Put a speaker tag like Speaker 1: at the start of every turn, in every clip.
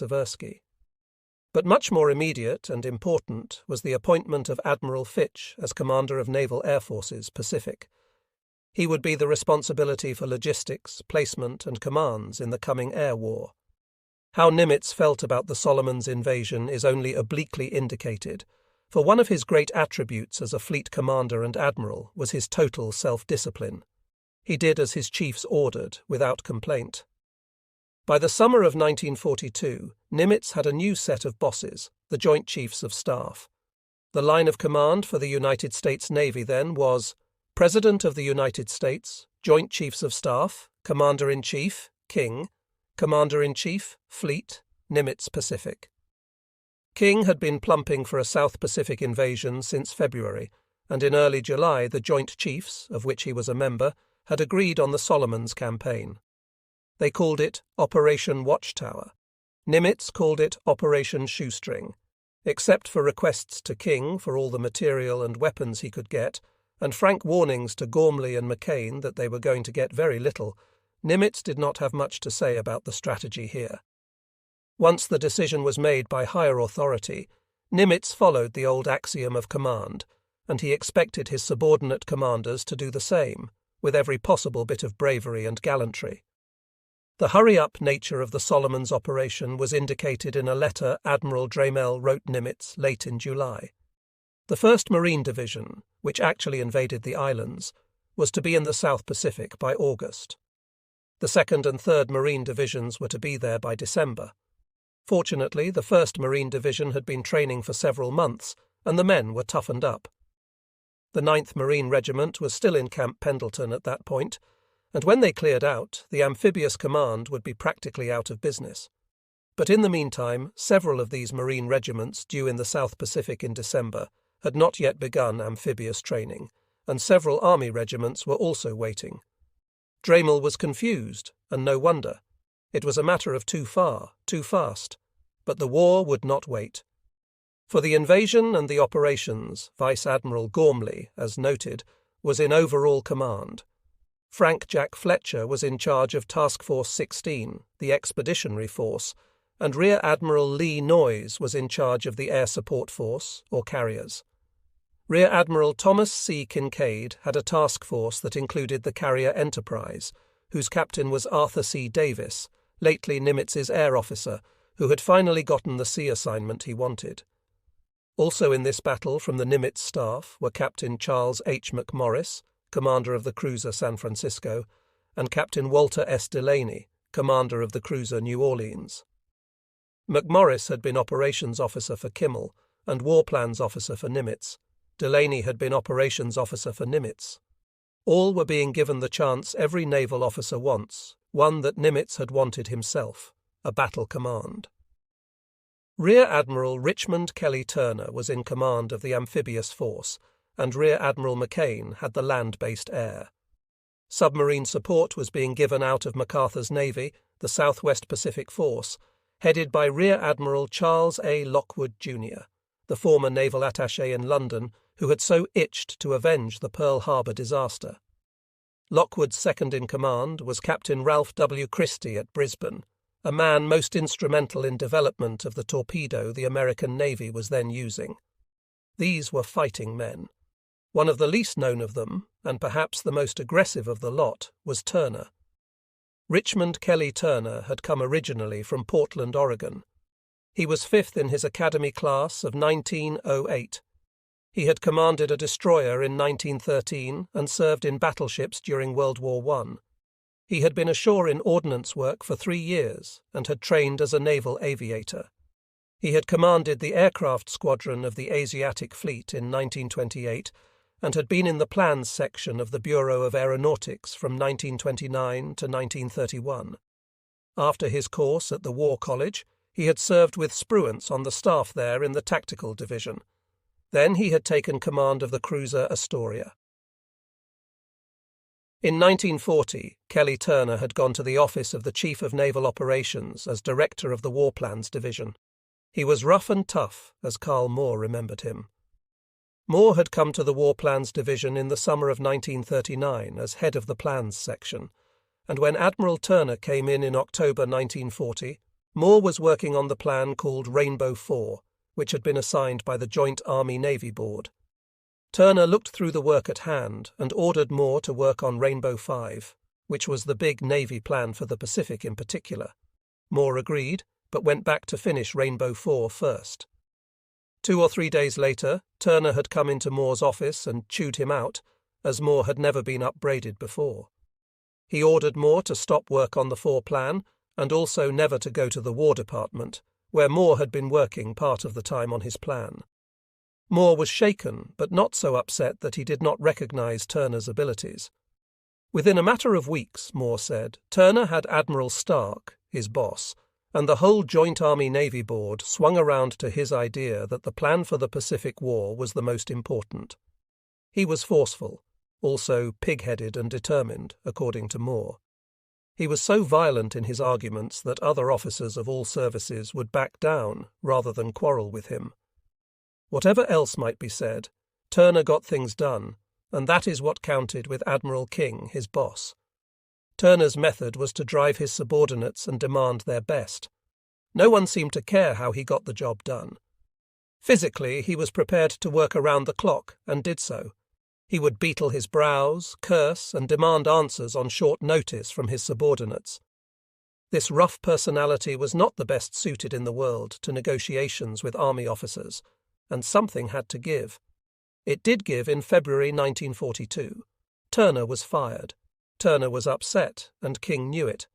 Speaker 1: Tversky. But much more immediate and important was the appointment of Admiral Fitch as Commander of Naval Air Forces Pacific. He would be the responsibility for logistics, placement, and commands in the coming air war. How Nimitz felt about the Solomons invasion is only obliquely indicated, for one of his great attributes as a fleet commander and admiral was his total self-discipline. He did as his chiefs ordered, without complaint. By the summer of 1942, Nimitz had a new set of bosses, the Joint Chiefs of Staff. The line of command for the United States Navy then was President of the United States, Joint Chiefs of Staff, Commander-in-Chief, King, Commander-in-Chief, Fleet, Nimitz Pacific. King had been plumping for a South Pacific invasion since February, and in early July the Joint Chiefs, of which he was a member, had agreed on the Solomons campaign. They called it Operation Watchtower. Nimitz called it Operation Shoestring. Except for requests to King for all the material and weapons he could get, and frank warnings to Gormley and McCain that they were going to get very little, Nimitz did not have much to say about the strategy here. Once the decision was made by higher authority, Nimitz followed the old axiom of command, and he expected his subordinate commanders to do the same, with every possible bit of bravery and gallantry. The hurry-up nature of the Solomons operation was indicated in a letter Admiral Dramel wrote Nimitz late in July. The 1st Marine Division, which actually invaded the islands, was to be in the South Pacific by August. The 2nd and 3rd Marine Divisions were to be there by December. Fortunately, the 1st Marine Division had been training for several months, and the men were toughened up. The 9th Marine Regiment was still in Camp Pendleton at that point, and when they cleared out, the amphibious command would be practically out of business. But in the meantime, several of these Marine regiments due in the South Pacific in December had not yet begun amphibious training, and several Army regiments were also waiting. Dramel was confused, and no wonder. It was a matter of too far, too fast. But the war would not wait. For the invasion and the operations, Vice Admiral Gormley, as noted, was in overall command. Frank Jack Fletcher was in charge of Task Force 16, the expeditionary force, and Rear Admiral Lee Noyes was in charge of the Air Support Force, or carriers. Rear Admiral Thomas C. Kincaid had a task force that included the carrier Enterprise, whose captain was Arthur C. Davis, lately Nimitz's air officer, who had finally gotten the sea assignment he wanted. Also in this battle from the Nimitz staff were Captain Charles H. McMorris, commander of the cruiser San Francisco, and Captain Walter S. Delaney, commander of the cruiser New Orleans. McMorris had been operations officer for Kimmel and war plans officer for Nimitz. Delaney had been operations officer for Nimitz. All were being given the chance every naval officer wants, one that Nimitz had wanted himself, a battle command. Rear Admiral Richmond Kelly Turner was in command of the amphibious force, and Rear Admiral McCain had the land-based air. Submarine support was being given out of MacArthur's Navy, the Southwest Pacific Force, headed by Rear Admiral Charles A. Lockwood, Jr., the former naval attaché in London who had so itched to avenge the Pearl Harbor disaster. Lockwood's second-in-command was Captain Ralph W. Christie at Brisbane, a man most instrumental in development of the torpedo the American Navy was then using. These were fighting men. One of the least known of them, and perhaps the most aggressive of the lot, was Turner. Richmond Kelly Turner had come originally from Portland, Oregon. He was 5th in his Academy class of 1908. He had commanded a destroyer in 1913 and served in battleships during World War I. He had been ashore in ordnance work for 3 years and had trained as a naval aviator. He had commanded the aircraft squadron of the Asiatic Fleet in 1928 and had been in the plans section of the Bureau of Aeronautics from 1929 to 1931. After his course at the War College, he had served with Spruance on the staff there in the Tactical Division. Then he had taken command of the cruiser Astoria. In 1940, Kelly Turner had gone to the office of the Chief of Naval Operations as Director of the War Plans Division. He was rough and tough, as Carl Moore remembered him. Moore had come to the War Plans Division in the summer of 1939 as head of the Plans section, and when Admiral Turner came in October 1940, Moore was working on the plan called Rainbow 4, which had been assigned by the Joint Army-Navy Board. Turner looked through the work at hand and ordered Moore to work on Rainbow 5, which was the big Navy plan for the Pacific in particular. Moore agreed, but went back to finish Rainbow 4 first. 2 or 3 days later, Turner had come into Moore's office and chewed him out, as Moore had never been upbraided before. He ordered Moore to stop work on the 4 plan and also never to go to the War Department, where Moore had been working part of the time on his plan. Moore was shaken, but not so upset that he did not recognize Turner's abilities. Within a matter of weeks, Moore said, Turner had Admiral Stark, his boss, and the whole Joint Army-Navy Board swung around to his idea that the plan for the Pacific War was the most important. He was forceful, also pig-headed and determined, according to Moore. He was so violent in his arguments that other officers of all services would back down rather than quarrel with him. Whatever else might be said, Turner got things done, and that is what counted with Admiral King, his boss. Turner's method was to drive his subordinates and demand their best. No one seemed to care how he got the job done. Physically, he was prepared to work around the clock, and did so. He would beetle his brows, curse, and demand answers on short notice from his subordinates. This rough personality was not the best suited in the world to negotiations with army officers, and something had to give. It did give in February 1942. Turner was fired. Turner was upset, and King knew it.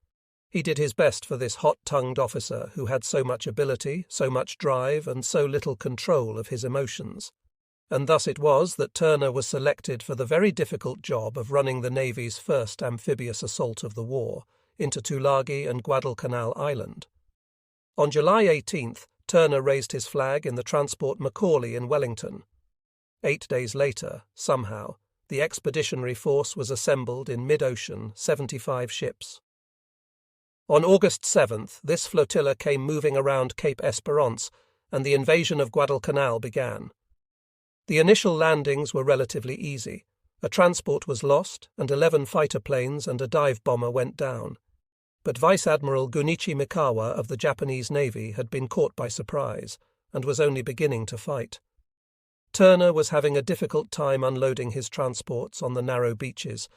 Speaker 1: He did his best for this hot-tongued officer who had so much ability, so much drive, and so little control of his emotions. And thus it was that Turner was selected for the very difficult job of running the Navy's first amphibious assault of the war into Tulagi and Guadalcanal Island. On July 18th, Turner raised his flag in the transport Macaulay in Wellington. 8 days later, somehow, the expeditionary force was assembled in mid-ocean, 75 ships. On August 7th, this flotilla came moving around Cape Esperance, and the invasion of Guadalcanal began. The initial landings were relatively easy. A transport was lost, and 11 fighter planes and a dive bomber went down. But Vice Admiral Gunichi Mikawa of the Japanese Navy had been caught by surprise, and was only beginning to fight. Turner was having a difficult time unloading his transports on the narrow beaches,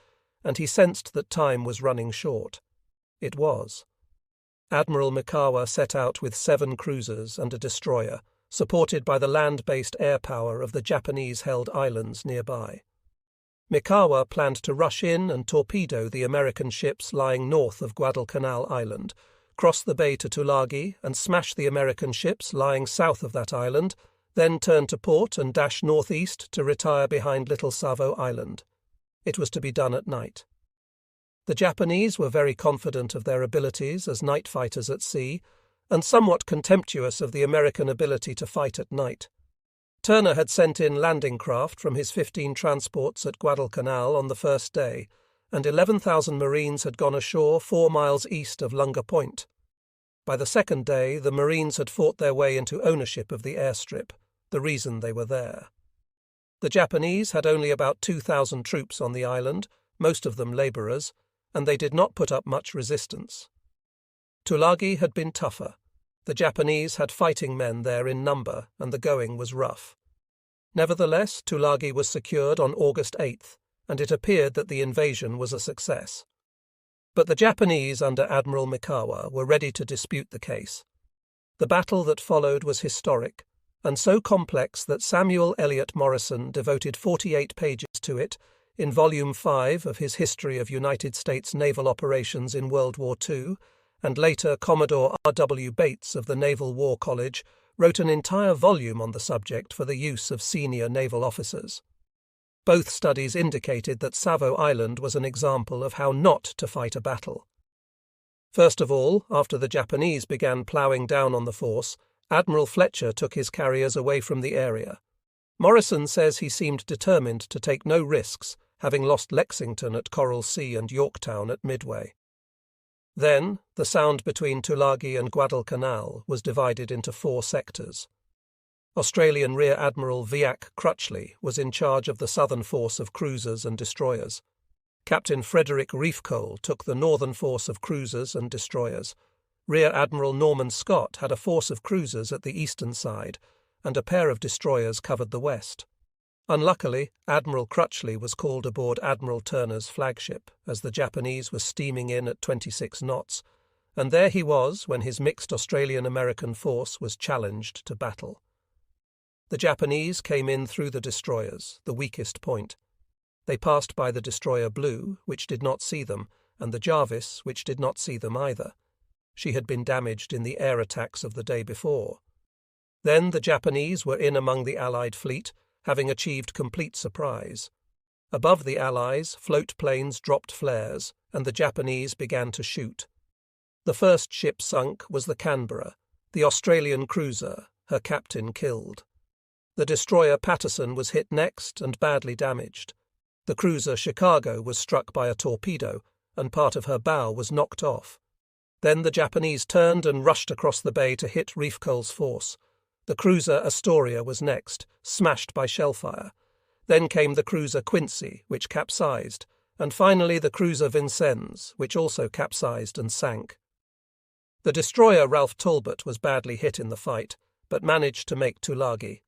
Speaker 1: and he sensed that time was running short. It was. Admiral Mikawa set out with 7 cruisers and a destroyer, supported by the land-based air power of the Japanese-held islands nearby. Mikawa planned to rush in and torpedo the American ships lying north of Guadalcanal Island, cross the bay to Tulagi and smash the American ships lying south of that island, then turn to port and dash northeast to retire behind Little Savo Island. It was to be done at night. The Japanese were very confident of their abilities as night fighters at sea, and somewhat contemptuous of the American ability to fight at night. Turner had sent in landing craft from his 15 transports at Guadalcanal on the first day, and 11,000 Marines had gone ashore 4 miles east of Lunga Point. By the second day, the Marines had fought their way into ownership of the airstrip, the reason they were there. The Japanese had only about 2,000 troops on the island, most of them labourers, and they did not put up much resistance. Tulagi had been tougher. The Japanese had fighting men there in number, and the going was rough. Nevertheless, Tulagi was secured on August 8th, and it appeared that the invasion was a success. But the Japanese under Admiral Mikawa were ready to dispute the case. The battle that followed was historic, and so complex that Samuel Eliot Morison devoted 48 pages to it in Volume 5 of his History of United States Naval Operations in World War II, and later Commodore R.W. Bates of the Naval War College wrote an entire volume on the subject for the use of senior naval officers. Both studies indicated that Savo Island was an example of how not to fight a battle. First of all, after the Japanese began ploughing down on the force, Admiral Fletcher took his carriers away from the area. Morison says he seemed determined to take no risks, having lost Lexington at Coral Sea and Yorktown at Midway. Then, the Sound between Tulagi and Guadalcanal was divided into 4 sectors. Australian Rear Admiral Viac Crutchley was in charge of the southern force of cruisers and destroyers. Captain Frederick Reefcole took the northern force of cruisers and destroyers. Rear Admiral Norman Scott had a force of cruisers at the eastern side, and a pair of destroyers covered the west. Unluckily, Admiral Crutchley was called aboard Admiral Turner's flagship, as the Japanese were steaming in at 26 knots, and there he was when his mixed Australian-American force was challenged to battle. The Japanese came in through the destroyers, the weakest point. They passed by the destroyer Blue, which did not see them, and the Jarvis, which did not see them either. She had been damaged in the air attacks of the day before. Then the Japanese were in among the Allied fleet, having achieved complete surprise. Above the Allies, float planes dropped flares, and the Japanese began to shoot. The first ship sunk was the Canberra, the Australian cruiser, her captain killed. The destroyer Patterson was hit next and badly damaged. The cruiser Chicago was struck by a torpedo, and part of her bow was knocked off. Then the Japanese turned and rushed across the bay to hit Reef Cole's force. The cruiser Astoria was next, smashed by shellfire. Then came the cruiser Quincy, which capsized, and finally the cruiser Vincennes, which also capsized and sank. The destroyer Ralph Talbot was badly hit in the fight, but managed to make Tulagi.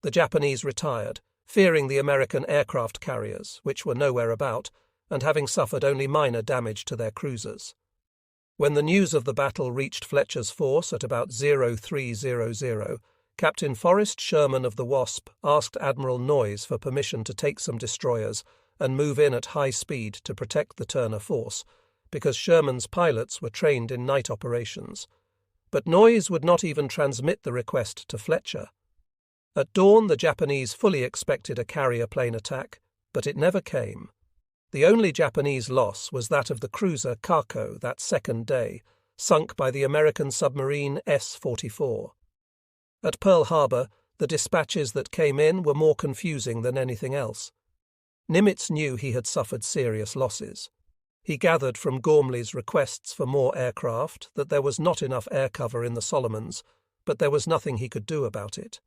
Speaker 1: The Japanese retired, fearing the American aircraft carriers, which were nowhere about, and having suffered only minor damage to their cruisers. When the news of the battle reached Fletcher's force at about 0300, Captain Forrest Sherman of the Wasp asked Admiral Noyes for permission to take some destroyers and move in at high speed to protect the Turner force, because Sherman's pilots were trained in night operations. But Noyes would not even transmit the request to Fletcher. At dawn, the Japanese fully expected a carrier plane attack, but it never came. The only Japanese loss was that of the cruiser Kako that second day, sunk by the American submarine S-44. At Pearl Harbor, the dispatches that came in were more confusing than anything else. Nimitz knew he had suffered serious losses. He gathered from Gormley's requests for more aircraft that there was not enough air cover in the Solomons, but there was nothing he could do about it.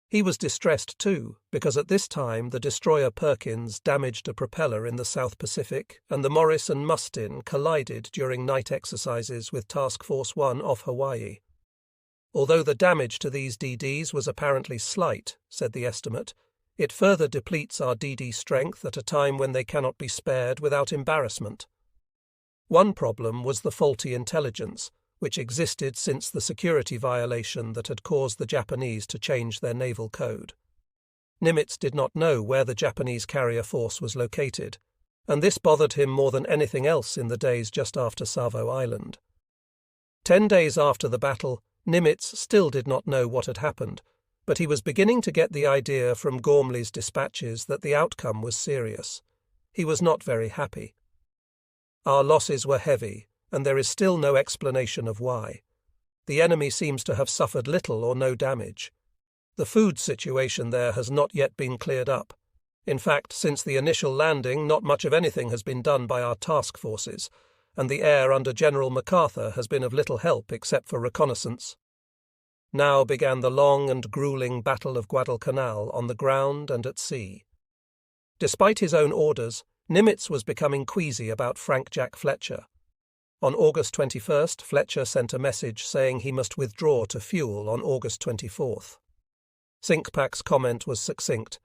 Speaker 1: He was distressed too, because at this time the destroyer Perkins damaged a propeller in the South Pacific, and the Morris and Mustin collided during night exercises with Task Force 1 off Hawaii. Although the damage to these DDs was apparently slight, said the estimate, it further depletes our DD strength at a time when they cannot be spared without embarrassment. One problem was the faulty intelligence, which existed since the security violation that had caused the Japanese to change their naval code. Nimitz did not know where the Japanese carrier force was located, and this bothered him more than anything else in the days just after Savo Island. 10 days after the battle, Nimitz still did not know what had happened, but he was beginning to get the idea from Gormley's dispatches that the outcome was serious. He was not very happy. Our losses were heavy, and there is still no explanation of why. The enemy seems to have suffered little or no damage. The food situation there has not yet been cleared up. In fact, since the initial landing, not much of anything has been done by our task forces, and the air under General MacArthur has been of little help except for reconnaissance. Now began the long and grueling Battle of Guadalcanal on the ground and at sea. Despite his own orders, Nimitz was becoming queasy about Frank Jack Fletcher. On August 21st, Fletcher sent a message saying he must withdraw to fuel on August 24th. Sinkpack's comment was succinct.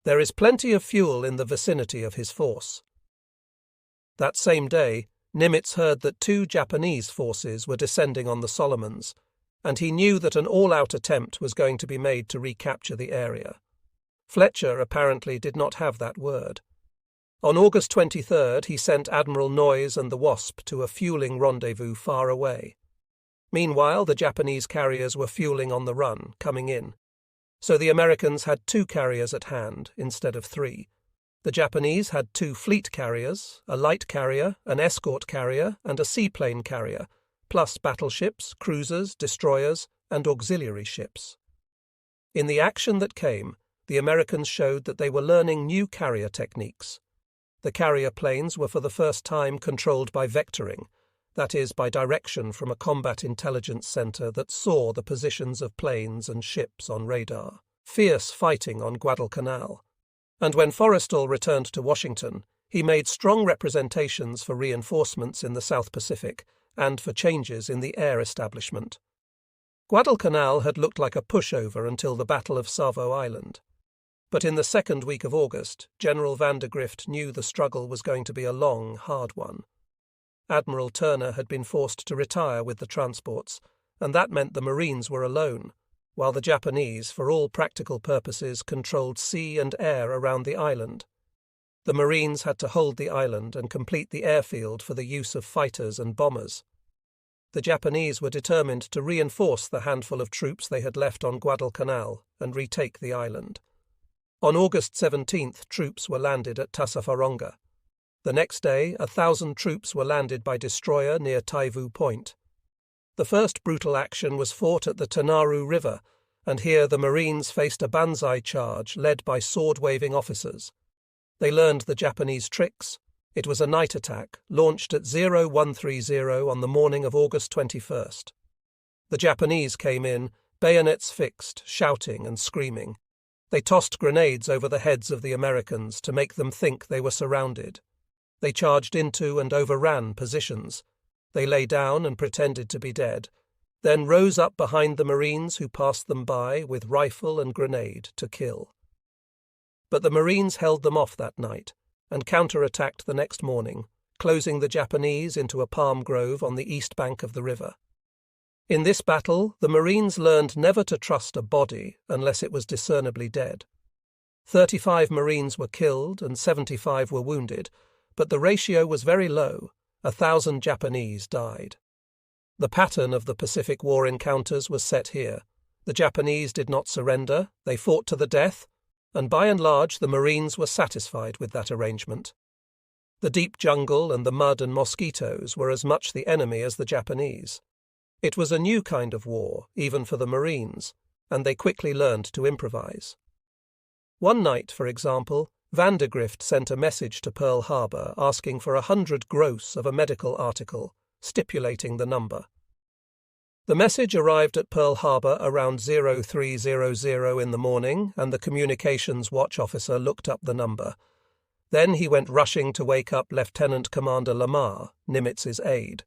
Speaker 1: There is plenty of fuel in the vicinity of his force. That same day, Nimitz heard that 2 Japanese forces were descending on the Solomons, and he knew that an all-out attempt was going to be made to recapture the area. Fletcher apparently did not have that word. On August 23rd, he sent Admiral Noyes and the Wasp to a fueling rendezvous far away. Meanwhile, the Japanese carriers were fueling on the run, coming in. So the Americans had 2 carriers at hand instead of 3. The Japanese had 2 fleet carriers, a light carrier, an escort carrier, and a seaplane carrier, plus battleships, cruisers, destroyers, and auxiliary ships. In the action that came, the Americans showed that they were learning new carrier techniques. The carrier planes were for the first time controlled by vectoring, that is, by direction from a combat intelligence center that saw the positions of planes and ships on radar. Fierce fighting on Guadalcanal. And when Forrestal returned to Washington, he made strong representations for reinforcements in the South Pacific and for changes in the air establishment. Guadalcanal had looked like a pushover until the Battle of Savo Island. But in the second week of August, General Vandergrift knew the struggle was going to be a long, hard one. Admiral Turner had been forced to retire with the transports, and that meant the Marines were alone, while the Japanese, for all practical purposes, controlled sea and air around the island. The Marines had to hold the island and complete the airfield for the use of fighters and bombers. The Japanese were determined to reinforce the handful of troops they had left on Guadalcanal and retake the island. On August 17th, troops were landed at Tassafaronga. The next day, 1,000 troops were landed by destroyer near Taivu Point. The first brutal action was fought at the Tanaru River, and here the Marines faced a banzai charge led by sword-waving officers. They learned the Japanese tricks. It was a night attack, launched at 0130 on the morning of August 21st. The Japanese came in, bayonets fixed, shouting and screaming. They tossed grenades over the heads of the Americans to make them think they were surrounded. They charged into and overran positions. They lay down and pretended to be dead, then rose up behind the Marines who passed them by with rifle and grenade to kill. But the Marines held them off that night and counterattacked the next morning, closing the Japanese into a palm grove on the east bank of the river. In this battle, the Marines learned never to trust a body unless it was discernibly dead. 35 Marines were killed and 75 were wounded, but the ratio was very low. 1,000 Japanese died. The pattern of the Pacific War encounters was set here. The Japanese did not surrender, they fought to the death, and by and large the Marines were satisfied with that arrangement. The deep jungle and the mud and mosquitoes were as much the enemy as the Japanese. It was a new kind of war, even for the Marines, and they quickly learned to improvise. One night, for example, Vandergrift sent a message to Pearl Harbor asking for 100 gross of a medical article, stipulating the number. The message arrived at Pearl Harbor around 0300 in the morning, and the communications watch officer looked up the number. Then he went rushing to wake up Lieutenant Commander Lamar, Nimitz's aide.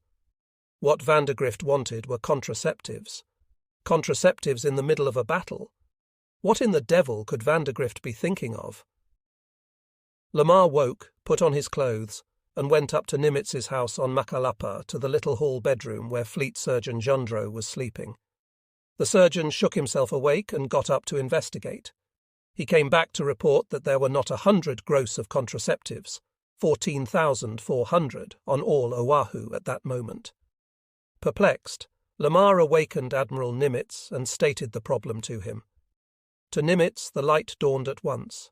Speaker 1: What Vandergrift wanted were contraceptives. Contraceptives in the middle of a battle. What in the devil could Vandergrift be thinking of? Lamar woke, put on his clothes, and went up to Nimitz's house on Macalapa to the little hall bedroom where Fleet Surgeon Jundro was sleeping. The surgeon shook himself awake and got up to investigate. He came back to report that there were not 100 gross of contraceptives, 14,400 on all Oahu at that moment. Perplexed, Lamar awakened Admiral Nimitz and stated the problem to him. To Nimitz the light dawned at once.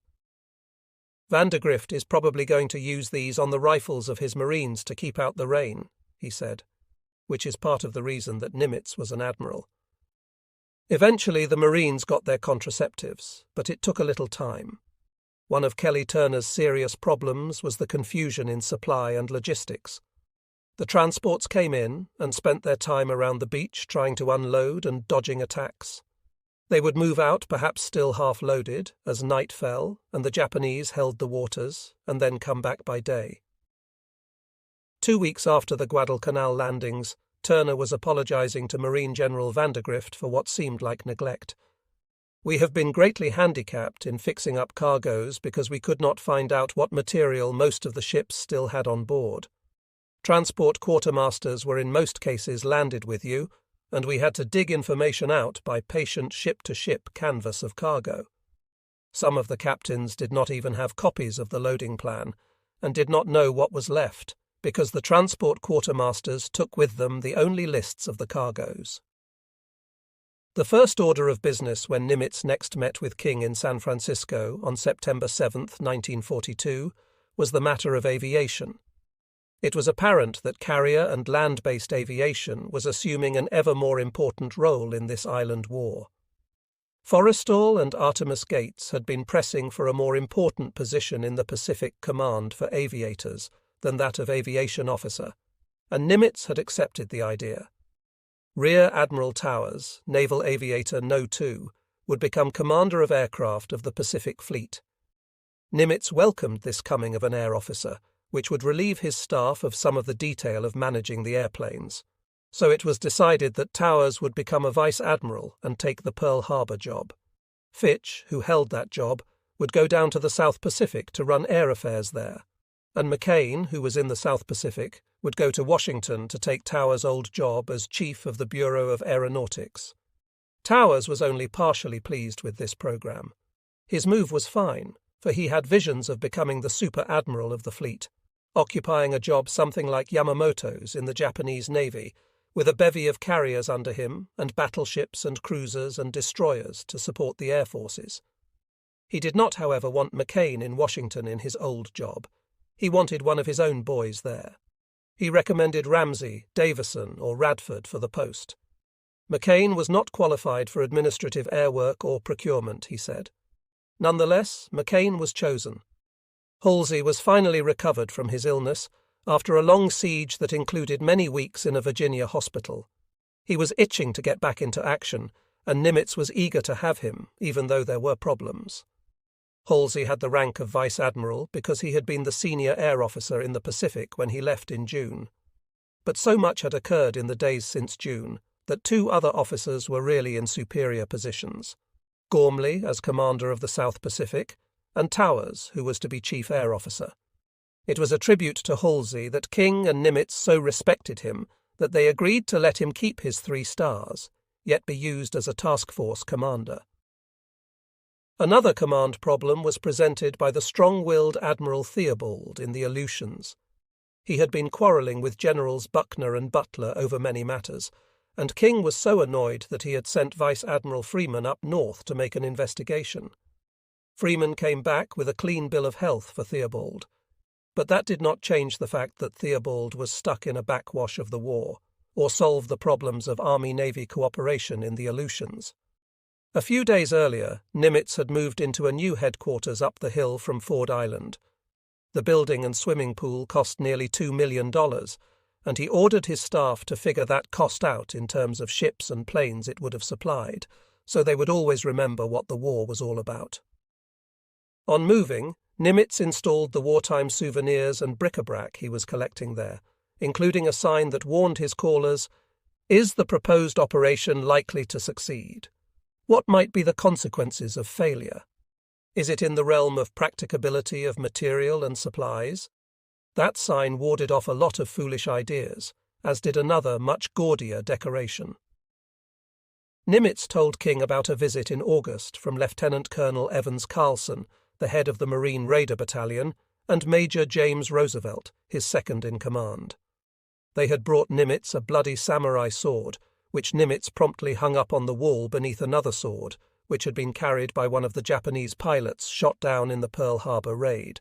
Speaker 1: Vandergrift is probably going to use these on the rifles of his Marines to keep out the rain, he said, which is part of the reason that Nimitz was an admiral. Eventually the Marines got their contraceptives, but it took a little time. One of Kelly Turner's serious problems was the confusion in supply and logistics. The transports came in and spent their time around the beach trying to unload and dodging attacks. They would move out perhaps still half-loaded as night fell and the Japanese held the waters, and then come back by day. 2 weeks after the Guadalcanal landings, Turner was apologizing to Marine General Vandergrift for what seemed like neglect. "We have been greatly handicapped in fixing up cargoes because we could not find out what material most of the ships still had on board. Transport quartermasters were in most cases landed with you, and we had to dig information out by patient ship-to-ship canvass of cargo. Some of the captains did not even have copies of the loading plan, and did not know what was left, because the transport quartermasters took with them the only lists of the cargoes." The first order of business when Nimitz next met with King in San Francisco on September 7, 1942, was the matter of aviation. It was apparent that carrier and land-based aviation was assuming an ever more important role in this island war. Forrestal and Artemus Gates had been pressing for a more important position in the Pacific Command for aviators than that of aviation officer, and Nimitz had accepted the idea. Rear Admiral Towers, Naval Aviator No. 2, would become commander of aircraft of the Pacific Fleet. Nimitz welcomed this coming of an air officer, which would relieve his staff of some of the detail of managing the airplanes. So it was decided that Towers would become a vice admiral and take the Pearl Harbor job. Fitch, who held that job, would go down to the South Pacific to run air affairs there, and McCain, who was in the South Pacific, would go to Washington to take Towers' old job as chief of the Bureau of Aeronautics. Towers was only partially pleased with this program. His move was fine, for he had visions of becoming the super admiral of the fleet, occupying a job something like Yamamoto's in the Japanese Navy, with a bevy of carriers under him and battleships and cruisers and destroyers to support the air forces. He did not, however, want McCain in Washington in his old job. He wanted one of his own boys there. He recommended Ramsey, Davison, or Radford for the post. McCain was not qualified for administrative air work or procurement, he said. Nonetheless, McCain was chosen. Halsey was finally recovered from his illness after a long siege that included many weeks in a Virginia hospital. He was itching to get back into action, and Nimitz was eager to have him, even though there were problems. Halsey had the rank of vice admiral because he had been the senior air officer in the Pacific when he left in June. But so much had occurred in the days since June that two other officers were really in superior positions: Gormley as commander of the South Pacific, and Towers, who was to be chief air officer. It was a tribute to Halsey that King and Nimitz so respected him that they agreed to let him keep his 3 stars, yet be used as a task force commander. Another command problem was presented by the strong-willed Admiral Theobald in the Aleutians. He had been quarrelling with Generals Buckner and Butler over many matters, and King was so annoyed that he had sent Vice Admiral Freeman up north to make an investigation. Freeman came back with a clean bill of health for Theobald, but that did not change the fact that Theobald was stuck in a backwash of the war, or solve the problems of Army-Navy cooperation in the Aleutians. A few days earlier, Nimitz had moved into a new headquarters up the hill from Ford Island. The building and swimming pool cost nearly $2 million, and he ordered his staff to figure that cost out in terms of ships and planes it would have supplied, so they would always remember what the war was all about. On moving, Nimitz installed the wartime souvenirs and bric-a-brac he was collecting there, including a sign that warned his callers, "Is the proposed operation likely to succeed? What might be the consequences of failure? Is it in the realm of practicability of material and supplies?" That sign warded off a lot of foolish ideas, as did another much gaudier decoration. Nimitz told King about a visit in August from Lieutenant Colonel Evans Carlson, the head of the Marine Raider Battalion, and Major James Roosevelt, his second-in-command. They had brought Nimitz a bloody samurai sword, which Nimitz promptly hung up on the wall beneath another sword, which had been carried by one of the Japanese pilots shot down in the Pearl Harbor raid.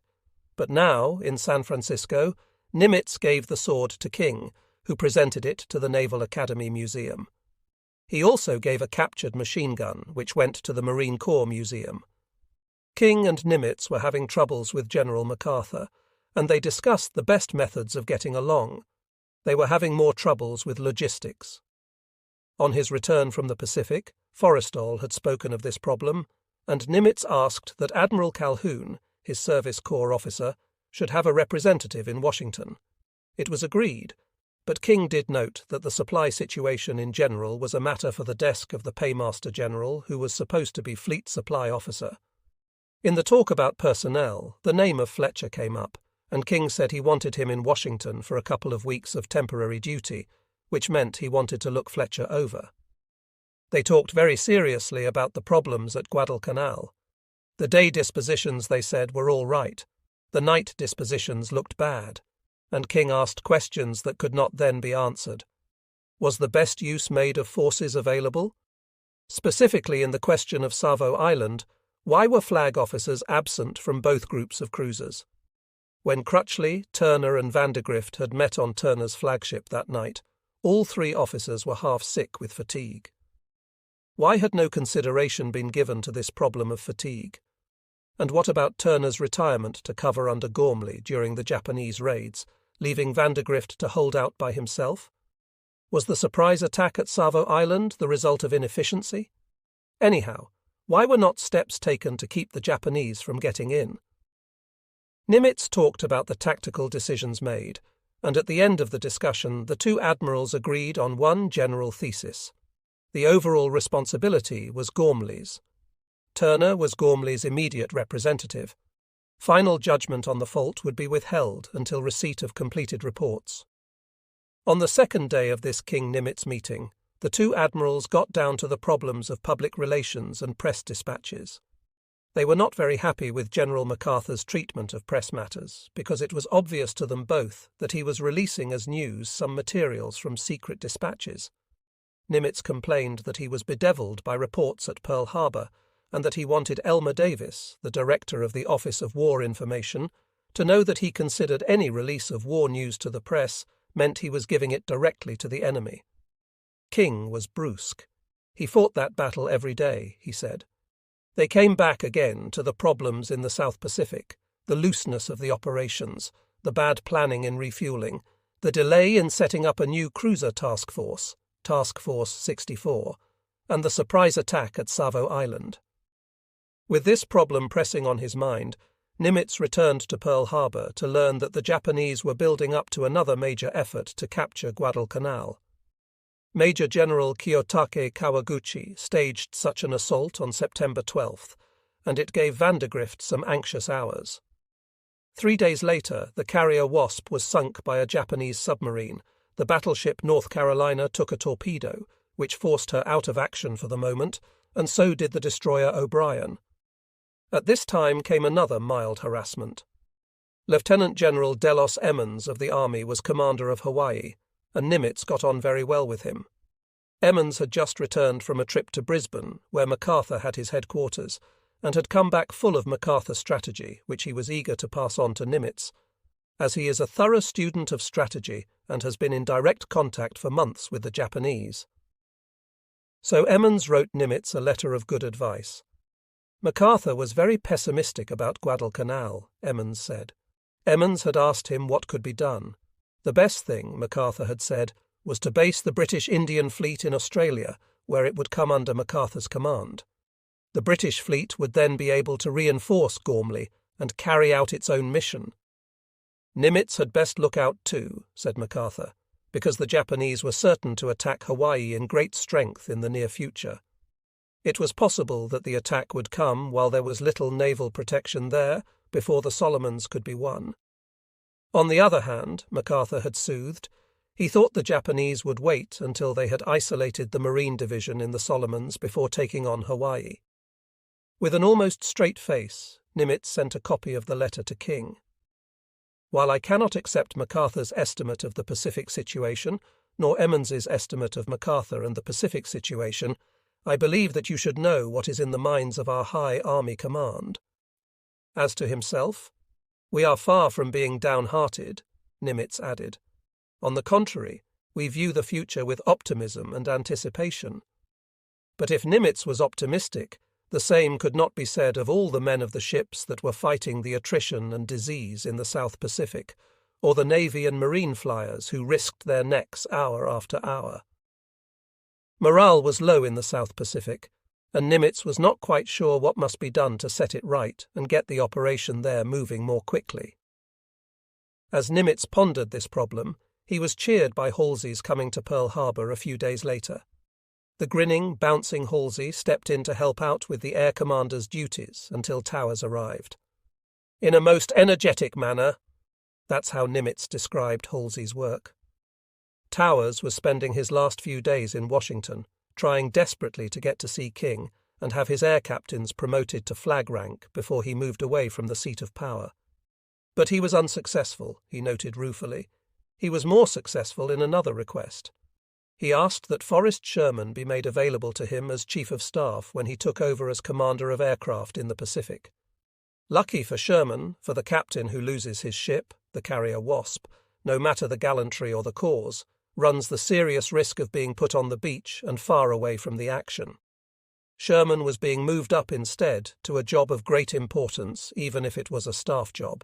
Speaker 1: But now, in San Francisco, Nimitz gave the sword to King, who presented it to the Naval Academy Museum. He also gave a captured machine gun, which went to the Marine Corps Museum. King and Nimitz were having troubles with General MacArthur, and they discussed the best methods of getting along. They were having more troubles with logistics. On his return from the Pacific, Forrestal had spoken of this problem, and Nimitz asked that Admiral Calhoun, his Service Corps officer, should have a representative in Washington. It was agreed, but King did note that the supply situation in general was a matter for the desk of the Paymaster General, who was supposed to be Fleet Supply Officer. In the talk about personnel, the name of Fletcher came up, and King said he wanted him in Washington for a couple of weeks of temporary duty, which meant he wanted to look Fletcher over. They talked very seriously about the problems at Guadalcanal. The day dispositions, they said, were all right. The night dispositions looked bad, and King asked questions that could not then be answered. Was the best use made of forces available? Specifically in the question of Savo Island, why were flag officers absent from both groups of cruisers? When Crutchley, Turner and Vandergrift had met on Turner's flagship that night, all 3 officers were half sick with fatigue. Why had no consideration been given to this problem of fatigue? And what about Turner's retirement to cover under Gormley during the Japanese raids, leaving Vandergrift to hold out by himself? Was the surprise attack at Savo Island the result of inefficiency? Anyhow, why were not steps taken to keep the Japanese from getting in? Nimitz talked about the tactical decisions made, and at the end of the discussion the two admirals agreed on one general thesis. The overall responsibility was Gormley's. Turner was Gormley's immediate representative. Final judgment on the fault would be withheld until receipt of completed reports. On the second day of this King-Nimitz meeting, the two admirals got down to the problems of public relations and press dispatches. They were not very happy with General MacArthur's treatment of press matters, because it was obvious to them both that he was releasing as news some materials from secret dispatches. Nimitz complained that he was bedeviled by reports at Pearl Harbor, and that he wanted Elmer Davis, the director of the Office of War Information, to know that he considered any release of war news to the press meant he was giving it directly to the enemy. King was brusque. He fought that battle every day, he said. They came back again to the problems in the South Pacific, the looseness of the operations, the bad planning in refueling, the delay in setting up a new cruiser task force, Task Force 64, and the surprise attack at Savo Island. With this problem pressing on his mind, Nimitz returned to Pearl Harbor to learn that the Japanese were building up to another major effort to capture Guadalcanal. Major General Kiyotake Kawaguchi staged such an assault on September 12th, and it gave Vandergrift some anxious hours. 3 days later, the carrier Wasp was sunk by a Japanese submarine. The battleship North Carolina took a torpedo, which forced her out of action for the moment, and so did the destroyer O'Brien. At this time came another mild harassment. Lieutenant General Delos Emmons of the Army was commander of Hawaii, and Nimitz got on very well with him. Emmons had just returned from a trip to Brisbane, where MacArthur had his headquarters, and had come back full of MacArthur strategy, which he was eager to pass on to Nimitz, as he is a thorough student of strategy and has been in direct contact for months with the Japanese. So Emmons wrote Nimitz a letter of good advice. MacArthur was very pessimistic about Guadalcanal, Emmons said. Emmons had asked him what could be done. The best thing, MacArthur had said, was to base the British Indian Fleet in Australia, where it would come under MacArthur's command. The British fleet would then be able to reinforce Gormley and carry out its own mission. Nimitz had best look out too, said MacArthur, because the Japanese were certain to attack Hawaii in great strength in the near future. It was possible that the attack would come while there was little naval protection there before the Solomons could be won. On the other hand, MacArthur had soothed, he thought the Japanese would wait until they had isolated the Marine Division in the Solomons before taking on Hawaii. With an almost straight face, Nimitz sent a copy of the letter to King. While I cannot accept MacArthur's estimate of the Pacific situation, nor Emmons's estimate of MacArthur and the Pacific situation, I believe that you should know what is in the minds of our high army command. As to himself, we are far from being downhearted, Nimitz added. On the contrary, we view the future with optimism and anticipation. But if Nimitz was optimistic, the same could not be said of all the men of the ships that were fighting the attrition and disease in the South Pacific, or the Navy and Marine flyers who risked their necks hour after hour. Morale was low in the South Pacific, and Nimitz was not quite sure what must be done to set it right and get the operation there moving more quickly. As Nimitz pondered this problem, he was cheered by Halsey's coming to Pearl Harbor a few days later. The grinning, bouncing Halsey stepped in to help out with the air commander's duties until Towers arrived. In a most energetic manner, that's how Nimitz described Halsey's work. Towers was spending his last few days in Washington, trying desperately to get to see King and have his air captains promoted to flag rank before he moved away from the seat of power. But he was unsuccessful, he noted ruefully. He was more successful in another request. He asked that Forrest Sherman be made available to him as Chief of Staff when he took over as Commander of Aircraft in the Pacific. Lucky for Sherman, for the captain who loses his ship, the carrier Wasp, no matter the gallantry or the cause, runs the serious risk of being put on the beach and far away from the action. Sherman was being moved up instead to a job of great importance, even if it was a staff job.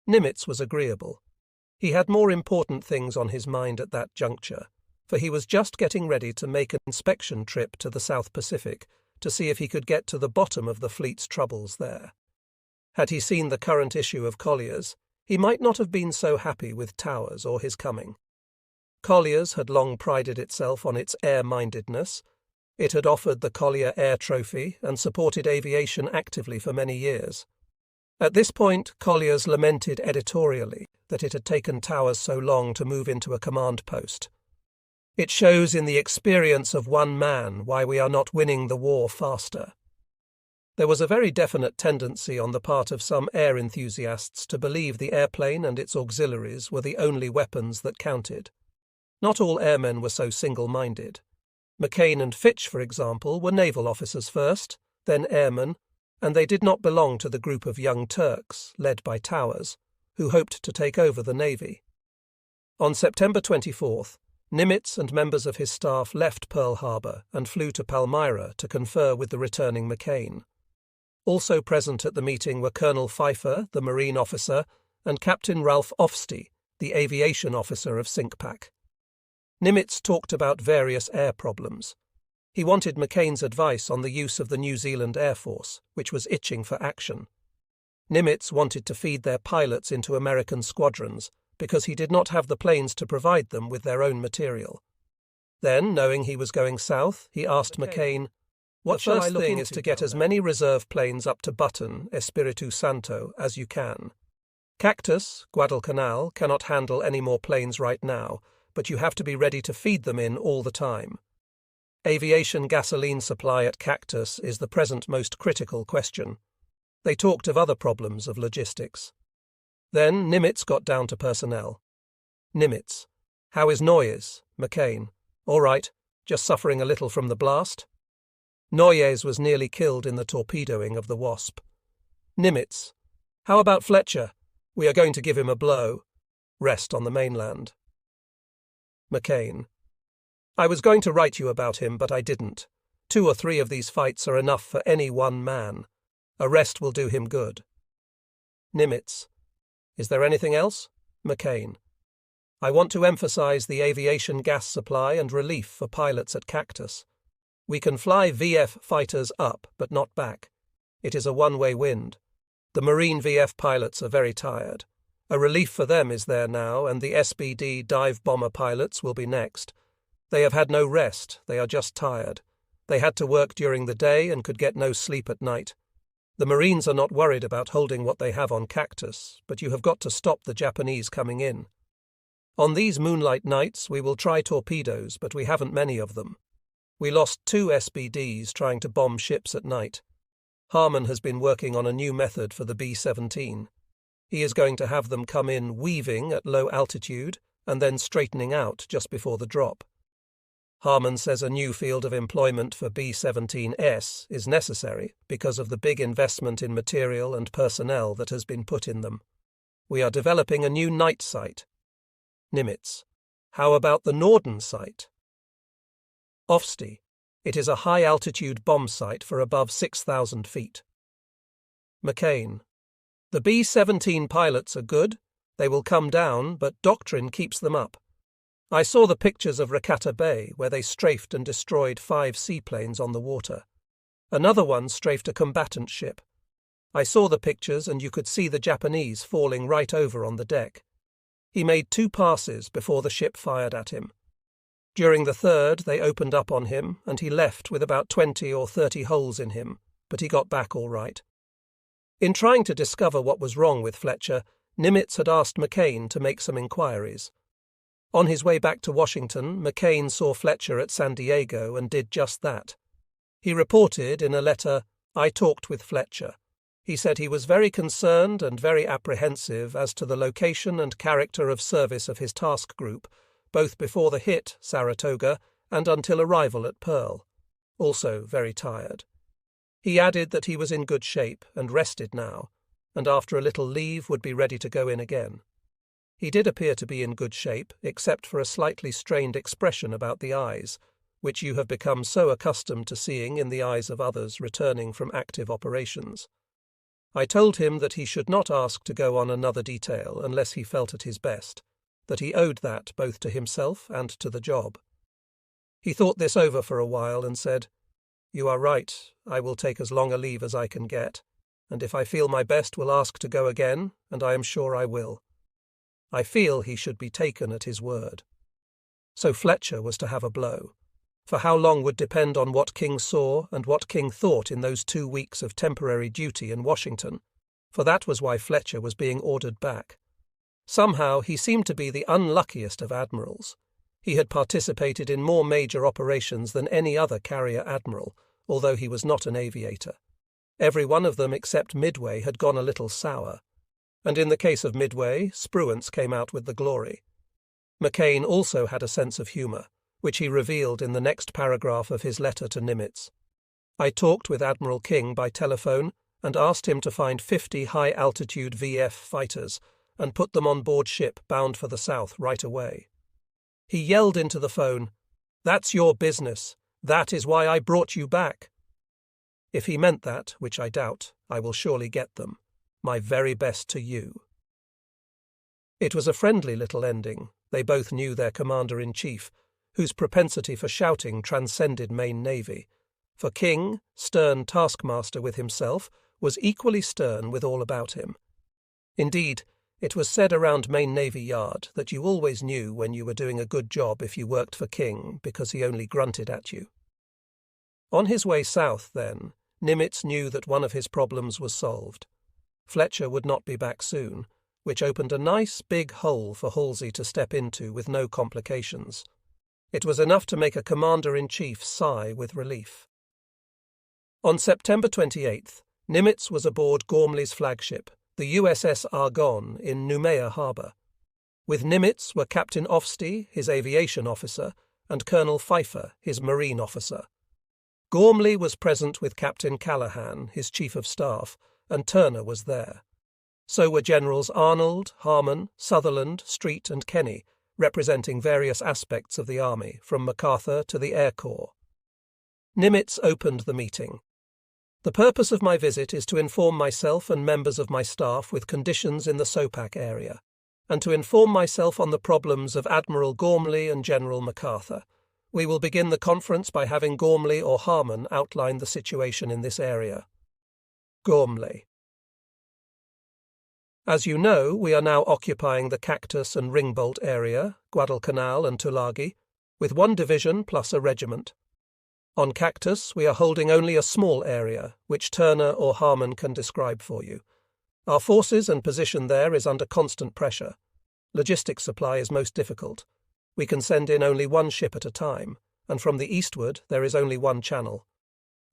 Speaker 1: Nimitz was agreeable. He had more important things on his mind at that juncture, for he was just getting ready to make an inspection trip to the South Pacific to see if he could get to the bottom of the fleet's troubles there. Had he seen the current issue of Collier's, he might not have been so happy with Towers or his coming. Collier's had long prided itself on its air-mindedness. It had offered the Collier Air Trophy and supported aviation actively for many years. At this point, Collier's lamented editorially that it had taken Towers so long to move into a command post. It shows in the experience of one man why we are not winning the war faster. There was a very definite tendency on the part of some air enthusiasts to believe the airplane and its auxiliaries were the only weapons that counted. Not all airmen were so single-minded. McCain and Fitch, for example, were naval officers first, then airmen, and they did not belong to the group of young Turks, led by Towers, who hoped to take over the Navy. On September 24th, Nimitz and members of his staff left Pearl Harbor and flew to Palmyra to confer with the returning McCain. Also present at the meeting were Colonel Pfeiffer, the Marine officer, and Captain Ralph Ofstie, the aviation officer of SINCPAC. Nimitz talked about various air problems. He wanted McCain's advice on the use of the New Zealand Air Force, which was itching for action. Nimitz wanted to feed their pilots into American squadrons because he did not have the planes to provide them with their own material. Then, knowing he was going south, he asked McCain, "What shall I look into? The first thing is to get as many reserve planes up to Button, Espiritu Santo, as you can. Cactus, Guadalcanal, cannot handle any more planes right now, but you have to be ready to feed them in all the time. Aviation gasoline supply at Cactus is the present most critical question." They talked of other problems of logistics. Then Nimitz got down to personnel. Nimitz: "How is Noyes?" McCain: "All right, just suffering a little from the blast." Noyes was nearly killed in the torpedoing of the Wasp. Nimitz: "How about Fletcher? We are going to give him a blow. Rest on the mainland." McCain: "I was going to write you about him, but I didn't. 2 or 3 of these fights are enough for any one man. A rest will do him good." Nimitz: "Is there anything else?" McCain: "I want to emphasize the aviation gas supply and relief for pilots at Cactus. We can fly VF fighters up, but not back. It is a one-way wind. The Marine VF pilots are very tired. A relief for them is there now, and the SBD dive bomber pilots will be next. They have had no rest, they are just tired. They had to work during the day and could get no sleep at night. The Marines are not worried about holding what they have on Cactus, but you have got to stop the Japanese coming in. On these moonlight nights we will try torpedoes, but we haven't many of them. We lost 2 SBDs trying to bomb ships at night. Harmon has been working on a new method for the B-17. He is going to have them come in weaving at low altitude and then straightening out just before the drop. Harmon says a new field of employment for B-17S is necessary because of the big investment in material and personnel that has been put in them. We are developing a new night site. Nimitz: "How about the Norden site?" Ofstie: "It is a high-altitude bomb site for above 6,000 feet. McCain: "The B-17 pilots are good. They will come down, but doctrine keeps them up. I saw the pictures of Rakata Bay, where they strafed and destroyed 5 seaplanes on the water. Another one strafed a combatant ship. I saw the pictures, and you could see the Japanese falling right over on the deck. He made 2 passes before the ship fired at him. During the third, they opened up on him, and he left with about 20 or 30 holes in him, but he got back all right." In trying to discover what was wrong with Fletcher, Nimitz had asked McCain to make some inquiries. On his way back to Washington, McCain saw Fletcher at San Diego and did just that. He reported in a letter, "I talked with Fletcher. He said he was very concerned and very apprehensive as to the location and character of service of his task group, both before the hit, Saratoga, and until arrival at Pearl. Also very tired. He added that he was in good shape and rested now, and after a little leave would be ready to go in again. He did appear to be in good shape, except for a slightly strained expression about the eyes, which you have become so accustomed to seeing in the eyes of others returning from active operations. I told him that he should not ask to go on another detail unless he felt at his best, that he owed that both to himself and to the job. He thought this over for a while and said, "You are right, I will take as long a leave as I can get. and if I feel my best will ask to go again, and I am sure I will. I feel he should be taken at his word. So Fletcher was to have a blow. For how long would depend on what King saw and what King thought in those 2 weeks of temporary duty in Washington, for that was why Fletcher was being ordered back. Somehow he seemed to be the unluckiest of admirals. He had participated in more major operations than any other carrier admiral, although he was not an aviator. Every one of them except Midway had gone a little sour, and in the case of Midway, Spruance came out with the glory. M'Kane also had a sense of humour, which he revealed in the next paragraph of his letter to Nimitz. I talked with Admiral King by telephone and asked him to find 50 high-altitude VF fighters and put them on board ship bound for the south right away. He yelled into the phone, "That's your business. That is why I brought you back." If he meant that, which I doubt, I will surely get them. My very best to you. It was a friendly little ending. They both knew their commander-in-chief, whose propensity for shouting transcended Maine Navy. For King, stern taskmaster with himself, was equally stern with all about him. Indeed, it was said around Maine Navy Yard that you always knew when you were doing a good job if you worked for King because he only grunted at you. On his way south, then, Nimitz knew that one of his problems was solved. Fletcher would not be back soon, which opened a nice big hole for Halsey to step into with no complications. It was enough to make a commander-in-chief sigh with relief. On September 28th, Nimitz was aboard Gormley's flagship, the USS Argonne, in Noumea Harbour. With Nimitz were Captain Ofstie, his aviation officer, and Colonel Pfeiffer, his marine officer. Gormley was present with Captain Callahan, his chief of staff, and Turner was there. So were Generals Arnold, Harmon, Sutherland, Street, and Kenny, representing various aspects of the Army, from MacArthur to the Air Corps. Nimitz opened the meeting. The purpose of my visit is to inform myself and members of my staff with conditions in the SOPAC area, and to inform myself on the problems of Admiral Gormley and General MacArthur. We will begin the conference by having Gormley or Harmon outline the situation in this area. Gormley. As you know, we are now occupying the Cactus and Ringbolt area, Guadalcanal and Tulagi, with 1 division plus a regiment. On Cactus, we are holding only a small area, which Turner or Harmon can describe for you. Our forces and position there is under constant pressure. Logistics supply is most difficult. We can send in only 1 ship at a time, and from the eastward there is only 1 channel.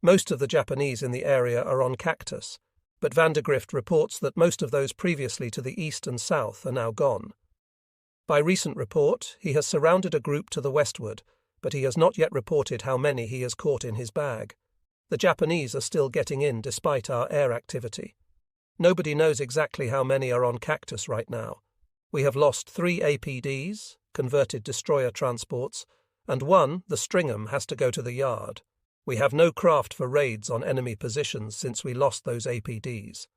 Speaker 1: Most of the Japanese in the area are on Cactus, but Vandergrift reports that most of those previously to the east and south are now gone. By recent report, he has surrounded a group to the westward, but he has not yet reported how many he has caught in his bag. The Japanese are still getting in despite our air activity. Nobody knows exactly how many are on Cactus right now. We have lost 3 APDs, converted destroyer transports, and 1, the Stringham, has to go to the yard. We have no craft for raids on enemy positions since we lost those APDs.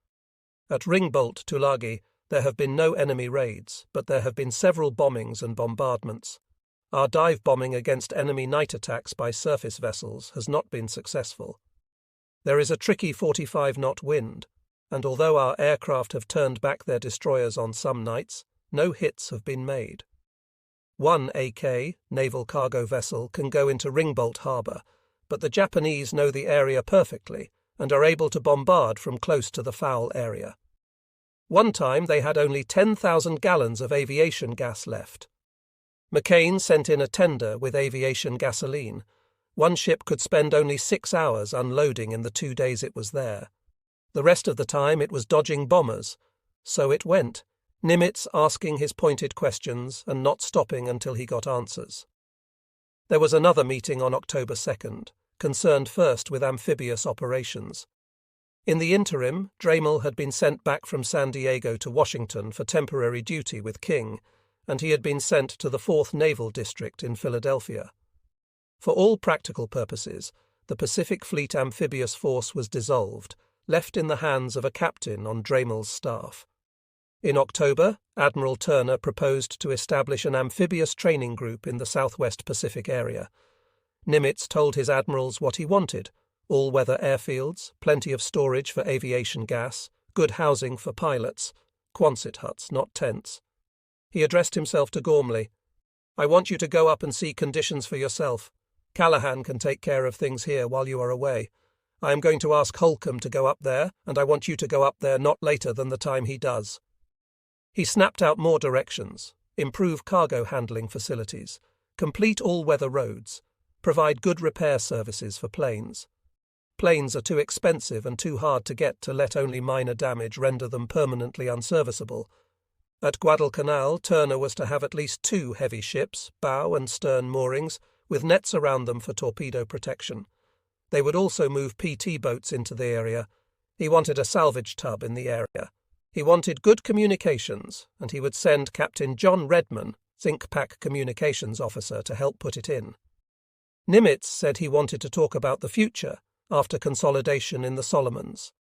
Speaker 1: At Ringbolt, Tulagi, there have been no enemy raids, but there have been several bombings and bombardments. Our dive bombing against enemy night attacks by surface vessels has not been successful. There is a tricky 45-knot wind, and although our aircraft have turned back their destroyers on some nights, no hits have been made. 1 AK, naval cargo vessel, can go into Ringbolt Harbour, but the Japanese know the area perfectly and are able to bombard from close to the foul area. One time they had only 10,000 gallons of aviation gas left. M'Kane sent in a tender with aviation gasoline. 1 ship could spend only 6 hours unloading in the 2 days it was there. The rest of the time it was dodging bombers. So it went, Nimitz asking his pointed questions and not stopping until he got answers. There was another meeting on October 2nd, concerned first with amphibious operations. In the interim, Dremel had been sent back from San Diego to Washington for temporary duty with King, and he had been sent to the 4th Naval District in Philadelphia. For all practical purposes, the Pacific Fleet Amphibious Force was dissolved, left in the hands of a captain on Dremel's staff. In October, Admiral Turner proposed to establish an amphibious training group in the Southwest Pacific area. Nimitz told his admirals what he wanted, all-weather airfields, plenty of storage for aviation gas, good housing for pilots, Quonset huts, not tents. He addressed himself to Gormley. I want you to go up and see conditions for yourself. Callahan can take care of things here while you are away. I am going to ask Holcomb to go up there, and I want you to go up there not later than the time he does. He snapped out more directions. Improve cargo handling facilities. Complete all-weather roads. Provide good repair services for planes. Planes are too expensive and too hard to get to let only minor damage render them permanently unserviceable. At Guadalcanal, Turner was to have at least 2 heavy ships, bow and stern moorings, with nets around them for torpedo protection. They would also move PT boats into the area. He wanted a salvage tub in the area. He wanted good communications, and he would send Captain John Redman, Zinc Pack Communications Officer, to help put it in. Nimitz said he wanted to talk about the future after consolidation in the Solomons.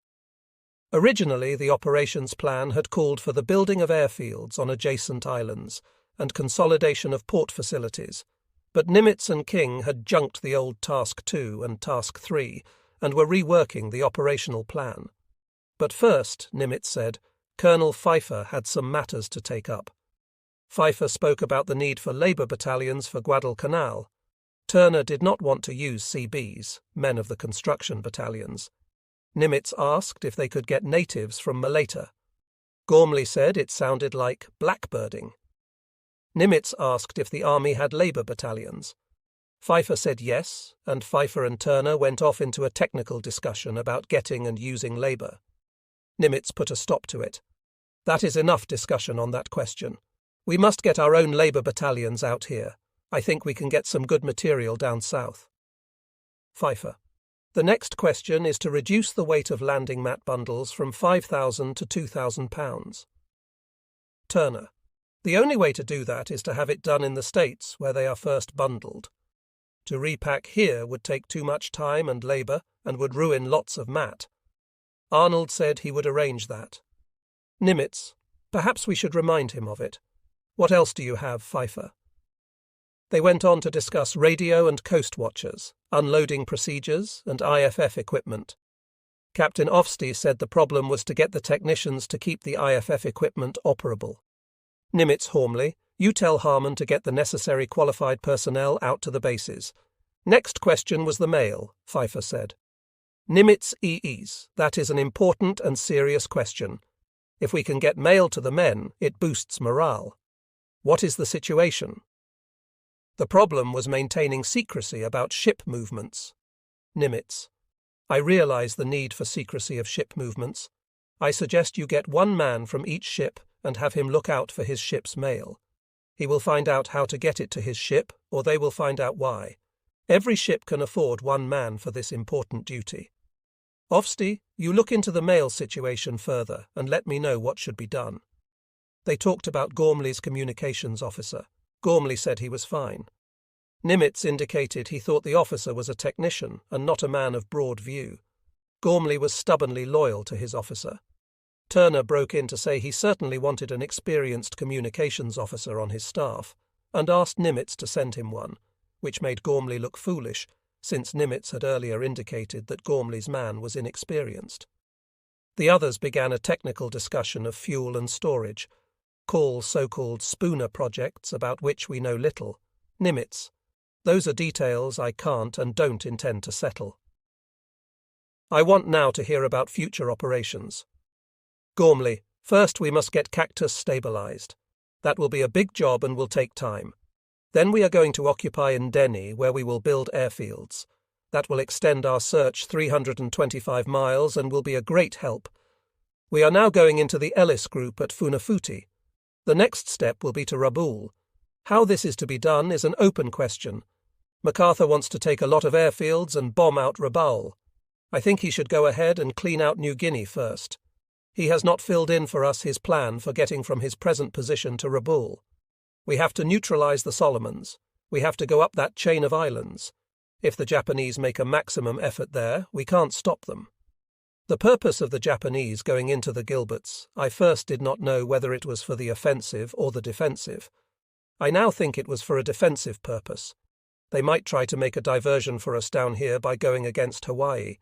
Speaker 1: Originally, the operations plan had called for the building of airfields on adjacent islands and consolidation of port facilities, but Nimitz and King had junked the old Task 2 and Task 3 and were reworking the operational plan. But first, Nimitz said, Colonel Pfeiffer had some matters to take up. Pfeiffer spoke about the need for labour battalions for Guadalcanal. Turner did not want to use CBs, men of the construction battalions. Nimitz asked if they could get natives from Malaita. Gormley said it sounded like blackbirding. Nimitz asked if the army had labour battalions. Pfeiffer said yes, and Pfeiffer and Turner went off into a technical discussion about getting and using labour. Nimitz put a stop to it. That is enough discussion on that question. We must get our own labour battalions out here. I think we can get some good material down south. Pfeiffer. The next question is to reduce the weight of landing mat bundles from 5,000 to 2,000 pounds. Turner. The only way to do that is to have it done in the States where they are first bundled. To repack here would take too much time and labour and would ruin lots of mat. Arnold said he would arrange that. Nimitz. Perhaps we should remind him of it. What else do you have, Pfeiffer? They went on to discuss radio and coast watchers, unloading procedures, and IFF equipment. Captain Ofsty said the problem was to get the technicians to keep the IFF equipment operable. Nimitz Hormley, you tell Harmon to get the necessary qualified personnel out to the bases. Next question was the mail, Pfeiffer said. Nimitz EEs, that is an important and serious question. If we can get mail to the men, it boosts morale. What is the situation? The problem was maintaining secrecy about ship movements. Nimitz. I realize the need for secrecy of ship movements. I suggest you get 1 man from each ship and have him look out for his ship's mail. He will find out how to get it to his ship, or they will find out why. Every ship can afford 1 man for this important duty. Ofsty, you look into the mail situation further and let me know what should be done. They talked about Gormley's communications officer. Gormley said he was fine. Nimitz indicated he thought the officer was a technician and not a man of broad view. Gormley was stubbornly loyal to his officer. Turner broke in to say he certainly wanted an experienced communications officer on his staff, and asked Nimitz to send him one, which made Gormley look foolish, since Nimitz had earlier indicated that Gormley's man was inexperienced. The others began a technical discussion of fuel and storage, so-called spooner projects about which we know little. Nimitz. Those are details I can't and don't intend to settle. I want now to hear about future operations. Gormley. First we must get Cactus stabilized. That will be a big job and will take time. Then we are going to occupy Ndeni, where we will build airfields. That will extend our search 325 miles and will be a great help. We are now going into the Ellis Group at Funafuti. The next step will be to Rabaul. How this is to be done is an open question. MacArthur wants to take a lot of airfields and bomb out Rabaul. I think he should go ahead and clean out New Guinea first. He has not filled in for us his plan for getting from his present position to Rabaul. We have to neutralize the Solomons. We have to go up that chain of islands. If the Japanese make a maximum effort there, we can't stop them. The purpose of the Japanese going into the Gilberts, I first did not know whether it was for the offensive or the defensive. I now think it was for a defensive purpose. They might try to make a diversion for us down here by going against Hawaii.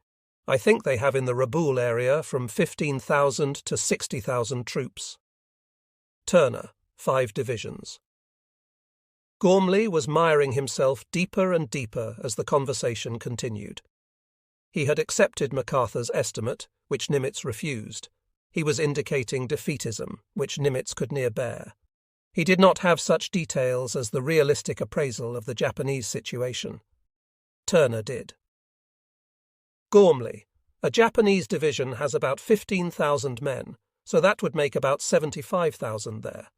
Speaker 1: I think they have in the Rabaul area from 15,000 to 60,000 troops. Turner, 5 divisions. Gormley was miring himself deeper and deeper as the conversation continued. He had accepted MacArthur's estimate, which Nimitz refused. He was indicating defeatism, which Nimitz could near bear. He did not have such details as the realistic appraisal of the Japanese situation. Turner did. Gormley, a Japanese division has about 15,000 men, so that would make about 75,000 there.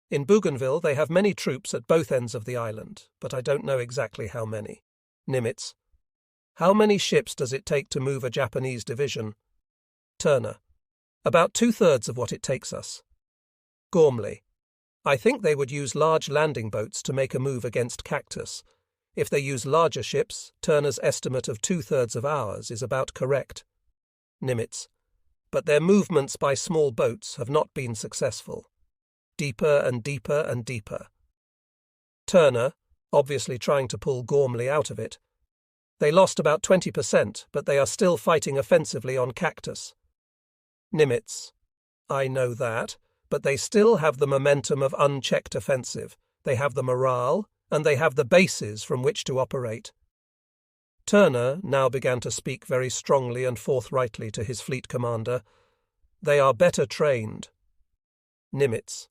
Speaker 1: In Bougainville they have many troops at both ends of the island, but I don't know exactly how many. Nimitz. How many ships does it take to move a Japanese division? Turner. About 2/3 of what it takes us. Gormley. I think they would use large landing boats to make a move against Cactus. If they use larger ships, Turner's estimate of 2/3 of ours is about correct. Nimitz. But their movements by small boats have not been successful. Deeper and deeper and deeper. Turner, obviously trying to pull Gormley out of it. They lost about 20%, but they are still fighting offensively on Cactus. Nimitz. I know that, but they still have the momentum of unchecked offensive. They have the morale, and they have the bases from which to operate. Turner now began to speak very strongly and forthrightly to his fleet commander. They are better trained. Nimitz.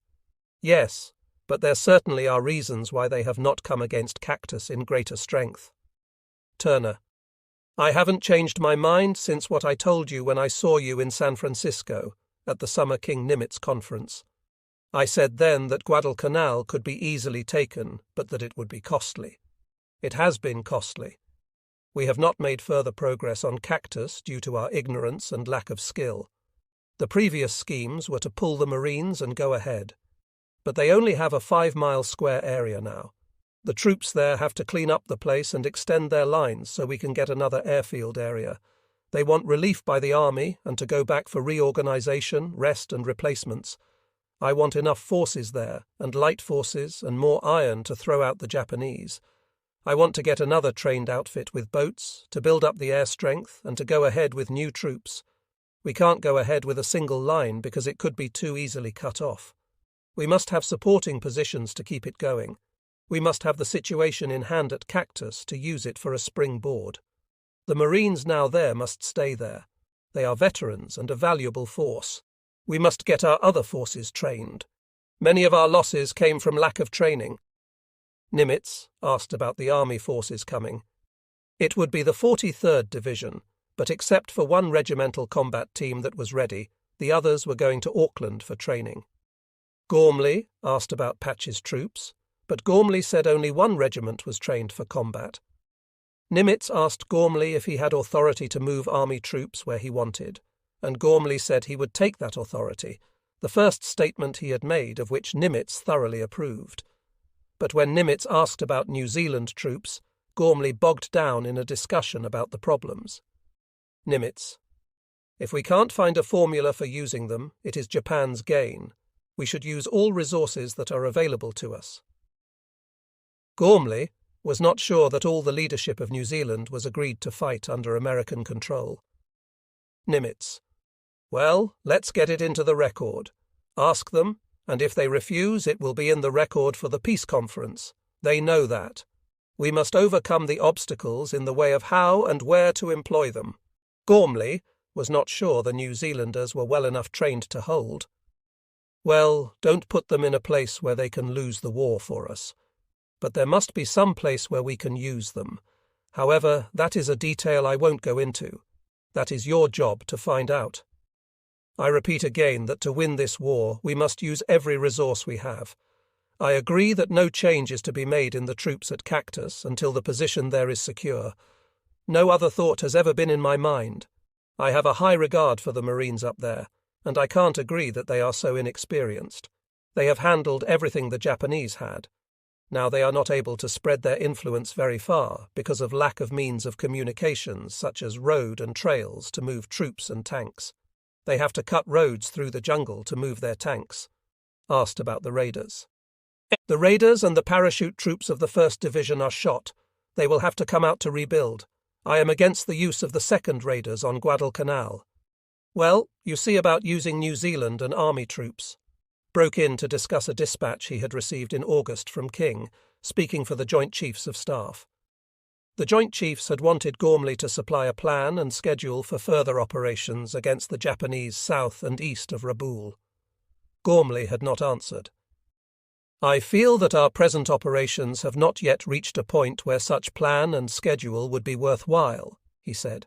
Speaker 1: Yes, but there certainly are reasons why they have not come against Cactus in greater strength. Turner. I haven't changed my mind since what I told you when I saw you in San Francisco at the Summer King Nimitz conference. I said then that Guadalcanal could be easily taken, but that it would be costly. It has been costly. We have not made further progress on Cactus due to our ignorance and lack of skill. The previous schemes were to pull the Marines and go ahead. But they only have a 5-mile square area now. The troops there have to clean up the place and extend their lines so we can get another airfield area. They want relief by the army and to go back for reorganization, rest and replacements. I want enough forces there, and light forces and more iron to throw out the Japanese. I want to get another trained outfit with boats, to build up the air strength, and to go ahead with new troops. We can't go ahead with a single line because it could be too easily cut off. We must have supporting positions to keep it going. We must have the situation in hand at Cactus to use it for a springboard. The Marines now there must stay there. They are veterans and a valuable force. We must get our other forces trained. Many of our losses came from lack of training. Nimitz asked about the army forces coming. It would be the 43rd Division, but except for one regimental combat team that was ready, the others were going to Auckland for training. Gormley asked about Patch's troops, but Gormley said only one regiment was trained for combat. Nimitz asked Gormley if he had authority to move army troops where he wanted, and Gormley said he would take that authority, the first statement he had made of which Nimitz thoroughly approved. But when Nimitz asked about New Zealand troops, Gormley bogged down in a discussion about the problems. Nimitz. If we can't find a formula for using them, it is Japan's gain. We should use all resources that are available to us. Gormley was not sure that all the leadership of New Zealand was agreed to fight under American control. Nimitz. Well, let's get it into the record. Ask them, and if they refuse, it will be in the record for the peace conference. They know that. We must overcome the obstacles in the way of how and where to employ them. Gormley was not sure the New Zealanders were well enough trained to hold. Well, don't put them in a place where they can lose the war for us. But there must be some place where we can use them. However, that is a detail I won't go into. That is your job to find out. I repeat again that to win this war, we must use every resource we have. I agree that no change is to be made in the troops at Cactus until the position there is secure. No other thought has ever been in my mind. I have a high regard for the Marines up there, and I can't agree that they are so inexperienced. They have handled everything the Japanese had. Now they are not able to spread their influence very far because of lack of means of communications such as road and trails to move troops and tanks. They have to cut roads through the jungle to move their tanks. Asked about the raiders. The raiders and the parachute troops of the 1st Division are shot. They will have to come out to rebuild. I am against the use of the second raiders on Guadalcanal. Well, you see about using New Zealand and army troops. Broke in to discuss a dispatch he had received in August from King, speaking for the Joint Chiefs of Staff. The Joint Chiefs had wanted Gormley to supply a plan and schedule for further operations against the Japanese south and east of Rabaul. Gormley had not answered. I feel that our present operations have not yet reached a point where such plan and schedule would be worthwhile, he said.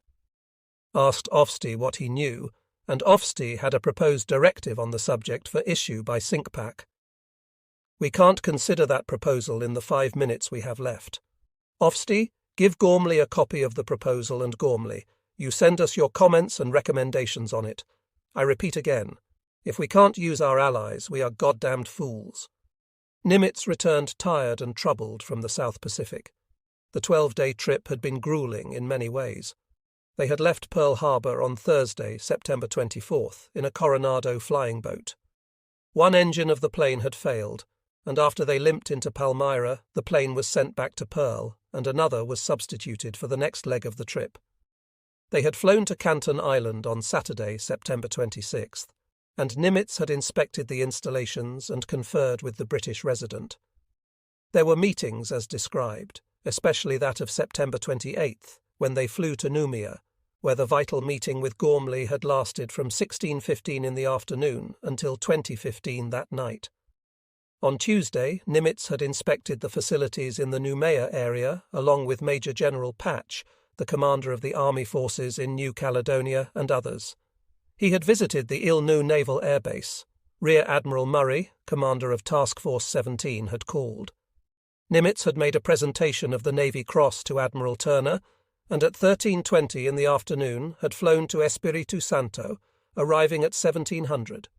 Speaker 1: Asked Ofstie what he knew, and Ofstie had a proposed directive on the subject for issue by SINCPAC. We can't consider that proposal in the 5 minutes we have left. Ofstie, give Gormley a copy of the proposal, and Gormley, you send us your comments and recommendations on it. I repeat again, if we can't use our allies, we are goddamned fools. Nimitz returned tired and troubled from the South Pacific. The 12-day trip had been grueling in many ways. They had left Pearl Harbor on Thursday, September 24th, in a Coronado flying boat. One engine of the plane had failed, and after they limped into Palmyra, the plane was sent back to Pearl, and another was substituted for the next leg of the trip. They had flown to Canton Island on Saturday, September 26th, and Nimitz had inspected the installations and conferred with the British resident. There were meetings as described, especially that of September 28th, when they flew to Noumea, where the vital meeting with Gormley had lasted from 16:15 in the afternoon until 20:15 that night. On Tuesday, Nimitz had inspected the facilities in the Noumea area along with Major General Patch, the commander of the army forces in New Caledonia, and others. He had visited the Ilnu Naval Air Base. Rear Admiral Murray, commander of Task Force 17, had called. Nimitz had made a presentation of the Navy Cross to Admiral Turner, and at 13:20 in the afternoon had flown to Espiritu Santo, arriving at 1700.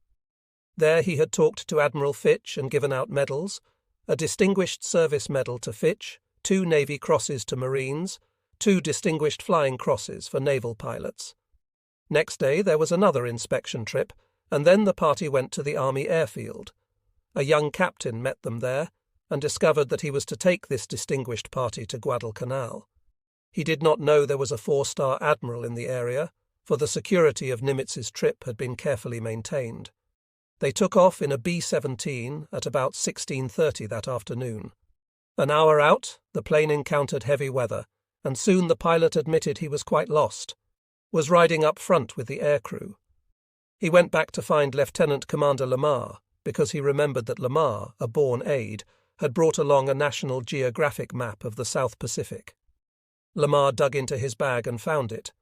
Speaker 1: There he had talked to Admiral Fitch and given out medals, a Distinguished Service Medal to Fitch, 2 Navy Crosses to Marines, 2 Distinguished Flying Crosses for naval pilots. Next day there was another inspection trip, and then the party went to the Army airfield. A young captain met them there, and discovered that he was to take this distinguished party to Guadalcanal. He did not know there was a 4-star admiral in the area, for the security of Nimitz's trip had been carefully maintained. They took off in a B-17 at about 16:30 that afternoon. An hour out, the plane encountered heavy weather, and soon the pilot admitted he was quite lost. Was riding up front with the aircrew. He went back to find Lieutenant Commander Lamar, because he remembered that Lamar, a born aide, had brought along a National Geographic map of the South Pacific. Lamar dug into his bag and found it,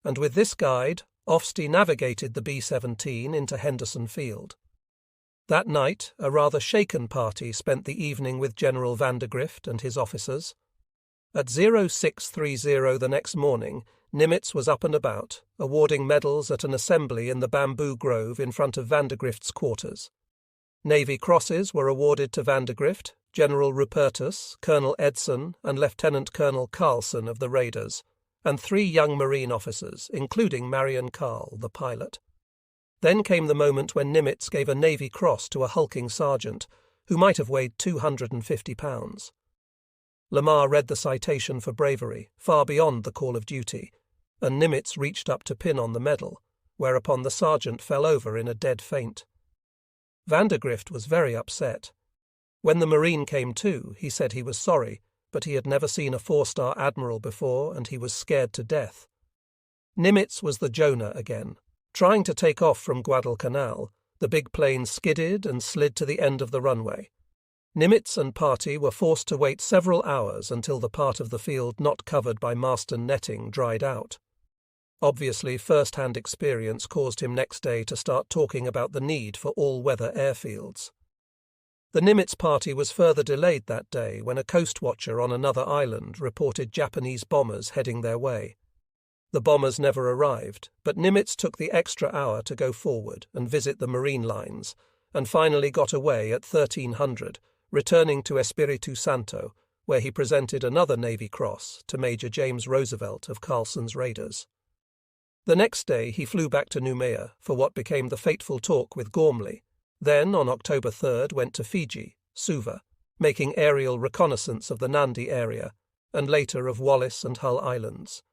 Speaker 1: and with this guide, Ofstie navigated the B-17 into Henderson Field. That night, a rather shaken party spent the evening with General Vandergrift and his officers. At 0630 the next morning, Nimitz was up and about, awarding medals at an assembly in the bamboo grove in front of Vandergrift's quarters. Navy Crosses were awarded to Vandergrift, General Rupertus, Colonel Edson, and Lieutenant Colonel Carlson of the Raiders, and 3 young Marine officers, including Marion Carl, the pilot. Then came the moment when Nimitz gave a Navy Cross to a hulking sergeant, who might have weighed 250 pounds. Lamar read the citation for bravery, far beyond the call of duty, and Nimitz reached up to pin on the medal, whereupon the sergeant fell over in a dead faint. Vandergrift was very upset. When the Marine came to, he said he was sorry, but he had never seen a 4-star admiral before, and he was scared to death. Nimitz was the Jonah again. Trying to take off from Guadalcanal, the big plane skidded and slid to the end of the runway. Nimitz and party were forced to wait several hours until the part of the field not covered by mast and netting dried out. Obviously, first-hand experience caused him next day to start talking about the need for all-weather airfields. The Nimitz party was further delayed that day when a coast watcher on another island reported Japanese bombers heading their way. The bombers never arrived, but Nimitz took the extra hour to go forward and visit the marine lines, and finally got away at 1300, returning to Espiritu Santo, where he presented another Navy Cross to Major James Roosevelt of Carlson's Raiders. The next day he flew back to Noumea for what became the fateful talk with Gormley, then on October 3rd went to Fiji, Suva, making aerial reconnaissance of the Nandi area, and later of Wallis and Hull Islands.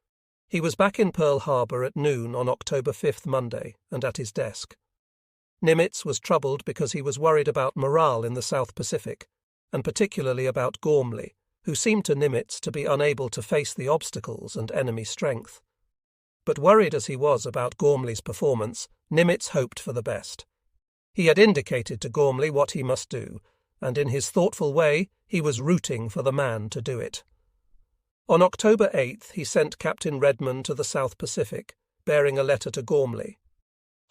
Speaker 1: He was back in Pearl Harbor at noon on October 5th, Monday, and at his desk. Nimitz was troubled because he was worried about morale in the South Pacific, and particularly about Gormley, who seemed to Nimitz to be unable to face the obstacles and enemy strength. But worried as he was about Gormley's performance, Nimitz hoped for the best. He had indicated to Gormley what he must do, and in his thoughtful way he was rooting for the man to do it. On October 8th he sent Captain Redmond to the South Pacific, bearing a letter to Gormley.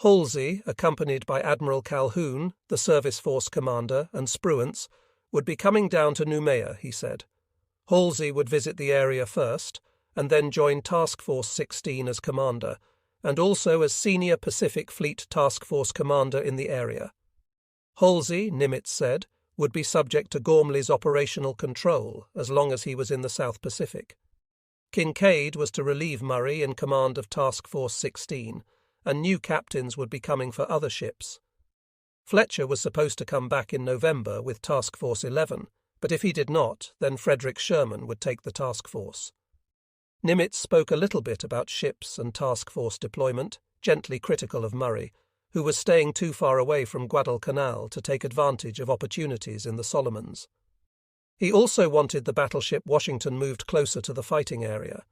Speaker 1: Halsey, accompanied by Admiral Calhoun, the Service Force commander, and Spruance, would be coming down to Noumea, he said. Halsey would visit the area first, and then join Task Force 16 as commander, and also as Senior Pacific Fleet Task Force commander in the area. Halsey, Nimitz said, would be subject to Gormley's operational control as long as he was in the South Pacific. Kincaid was to relieve Murray in command of Task Force 16, and new captains would be coming for other ships. Fletcher was supposed to come back in November with Task Force 11, but if he did not, then Frederick Sherman would take the task force. Nimitz spoke a little bit about ships and task force deployment, gently critical of Murray, who was staying too far away from Guadalcanal to take advantage of opportunities in the Solomons. He also wanted the battleship Washington moved closer to the fighting area,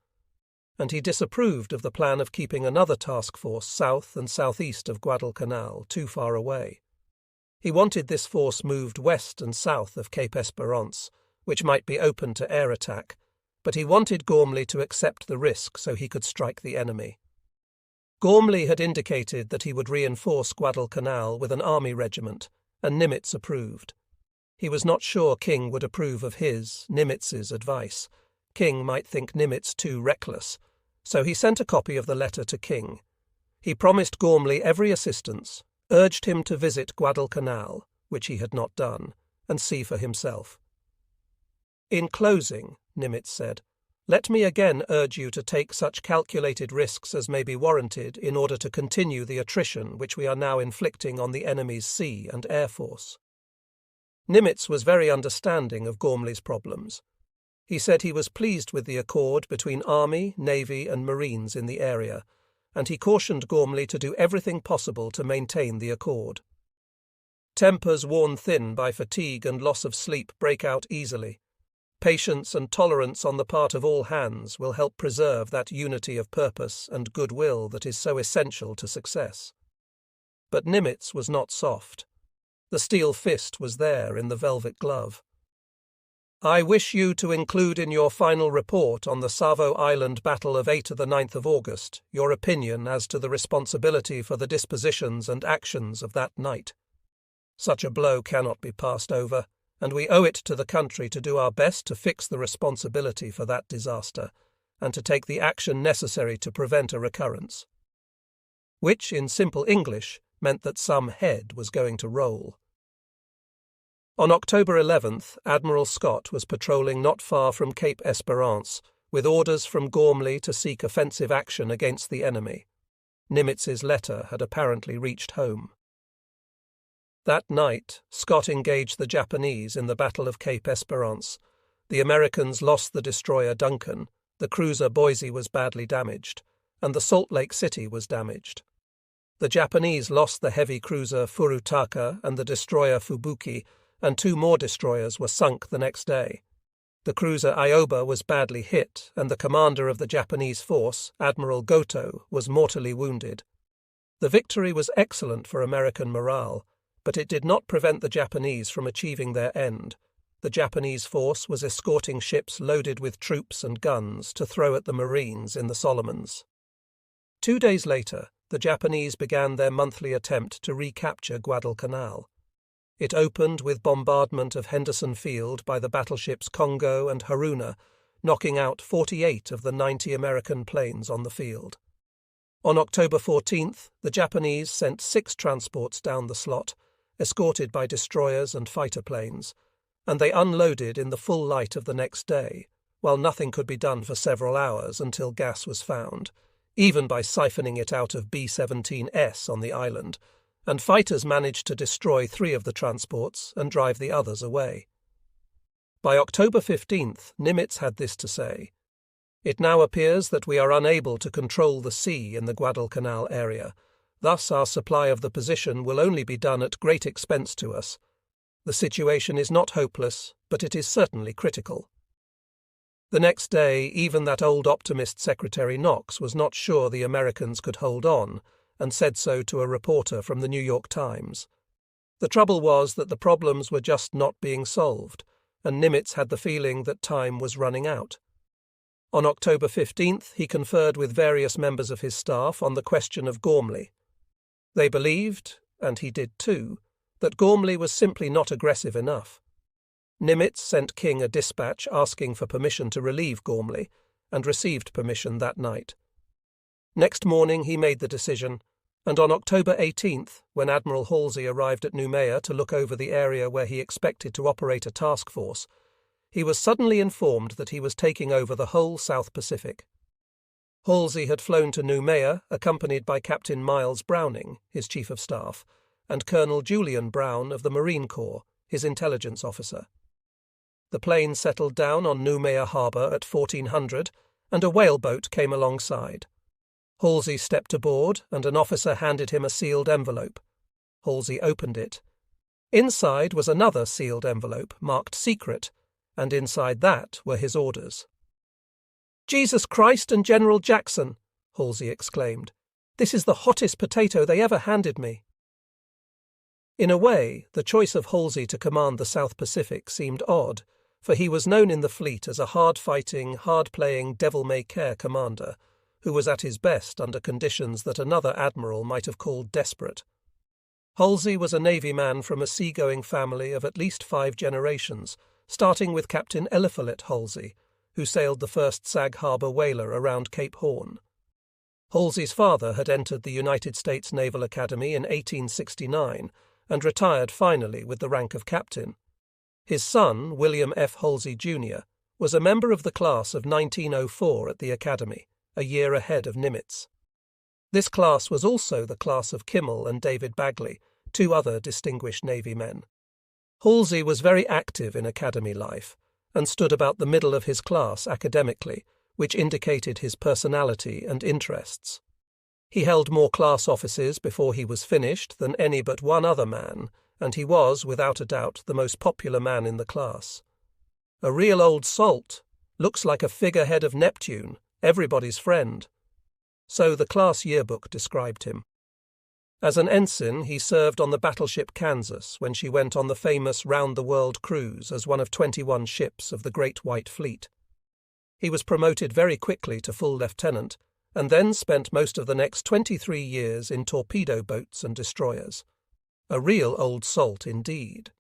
Speaker 1: and he disapproved of the plan of keeping another task force south and southeast of Guadalcanal, too far away. He wanted this force moved west and south of Cape Esperance, which might be open to air attack, but he wanted Gormley to accept the risk so he could strike the enemy. Gormley had indicated that he would reinforce Guadalcanal with an army regiment, and Nimitz approved. He was not sure King would approve of his, Nimitz's, advice. King might think Nimitz too reckless, so he sent a copy of the letter to King. He promised Gormley every assistance, urged him to visit Guadalcanal, which he had not done, and see for himself. "In closing," Nimitz said, "let me again urge you to take such calculated risks as may be warranted in order to continue the attrition which we are now inflicting on the enemy's sea and air force." Nimitz was very understanding of Gormley's problems. He said he was pleased with the accord between Army, Navy, and Marines in the area, and he cautioned Gormley to do everything possible to maintain the accord. Tempers worn thin by fatigue and loss of sleep break out easily. Patience and tolerance on the part of all hands will help preserve that unity of purpose and goodwill that is so essential to success. But Nimitz was not soft. The steel fist was there in the velvet glove. "I wish you to include in your final report on the Savo Island battle of 8 to the 9th of August your opinion as to the responsibility for the dispositions and actions of that night. Such a blow cannot be passed over, and we owe it to the country to do our best to fix the responsibility for that disaster, and to take the action necessary to prevent a recurrence." Which, in simple English, meant that some head was going to roll. On October 11th, Admiral Scott was patrolling not far from Cape Esperance, with orders from Gormley to seek offensive action against the enemy. Nimitz's letter had apparently reached home. That night, Scott engaged the Japanese in the Battle of Cape Esperance. The Americans lost the destroyer Duncan, the cruiser Boise was badly damaged, and the Salt Lake City was damaged. The Japanese lost the heavy cruiser Furutaka and the destroyer Fubuki, and 2 more destroyers were sunk the next day. The cruiser Ioba was badly hit, and the commander of the Japanese force, Admiral Goto, was mortally wounded. The victory was excellent for American morale, but it did not prevent the Japanese from achieving their end. The Japanese force was escorting ships loaded with troops and guns to throw at the Marines in the Solomons. 2 days later, the Japanese began their monthly attempt to recapture Guadalcanal. It opened with bombardment of Henderson Field by the battleships Congo and Haruna, knocking out 48 of the 90 American planes on the field. On October 14th, the Japanese sent 6 transports down the slot, escorted by destroyers and fighter planes, and they unloaded in the full light of the next day, while nothing could be done for several hours until gas was found, even by siphoning it out of B-17S on the island, and fighters managed to destroy 3 of the transports and drive the others away. By October 15th, Nimitz had this to say: "It now appears that we are unable to control the sea in the Guadalcanal area. Thus our supply of the position will only be done at great expense to us. The situation is not hopeless, but it is certainly critical." The next day, even that old optimist Secretary Knox was not sure the Americans could hold on, and said so to a reporter from the New York Times. The trouble was that the problems were just not being solved, and Nimitz had the feeling that time was running out. On October 15th, he conferred with various members of his staff on the question of Gormley. They believed, and he did too, that Gormley was simply not aggressive enough. Nimitz sent King a dispatch asking for permission to relieve Gormley, and received permission that night. Next morning he made the decision, and on October 18th, when Admiral Halsey arrived at Noumea to look over the area where he expected to operate a task force, he was suddenly informed that he was taking over the whole South Pacific. Halsey had flown to Noumea accompanied by Captain Miles Browning, his chief of staff, and Colonel Julian Brown of the Marine Corps, his intelligence officer. The plane settled down on Noumea harbour at 1400, and a whaleboat came alongside. Halsey stepped aboard, and an officer handed him a sealed envelope. Halsey opened it. Inside was another sealed envelope marked secret, and inside that were his orders. "Jesus Christ and General Jackson!" Halsey exclaimed. "This is the hottest potato they ever handed me." In a way, the choice of Halsey to command the South Pacific seemed odd, for he was known in the fleet as a hard-fighting, hard-playing, devil-may-care commander, who was at his best under conditions that another admiral might have called desperate. Halsey was a Navy man from a seagoing family of at least 5 generations, starting with Captain Eliphalet Halsey, who sailed the first Sag Harbor whaler around Cape Horn. Halsey's father had entered the United States Naval Academy in 1869 and retired finally with the rank of captain. His son, William F. Halsey, Jr., was a member of the class of 1904 at the Academy, a year ahead of Nimitz. This class was also the class of Kimmel and David Bagley, 2 other distinguished Navy men. Halsey was very active in Academy life, and stood about the middle of his class academically, which indicated his personality and interests. He held more class offices before he was finished than any but one other man, and he was, without a doubt, the most popular man in the class. "A real old salt, looks like a figurehead of Neptune, everybody's friend." So the class yearbook described him. As an ensign, he served on the battleship Kansas when she went on the famous round-the-world cruise as one of 21 ships of the Great White Fleet. He was promoted very quickly to full lieutenant, and then spent most of the next 23 years in torpedo boats and destroyers. A real old salt indeed.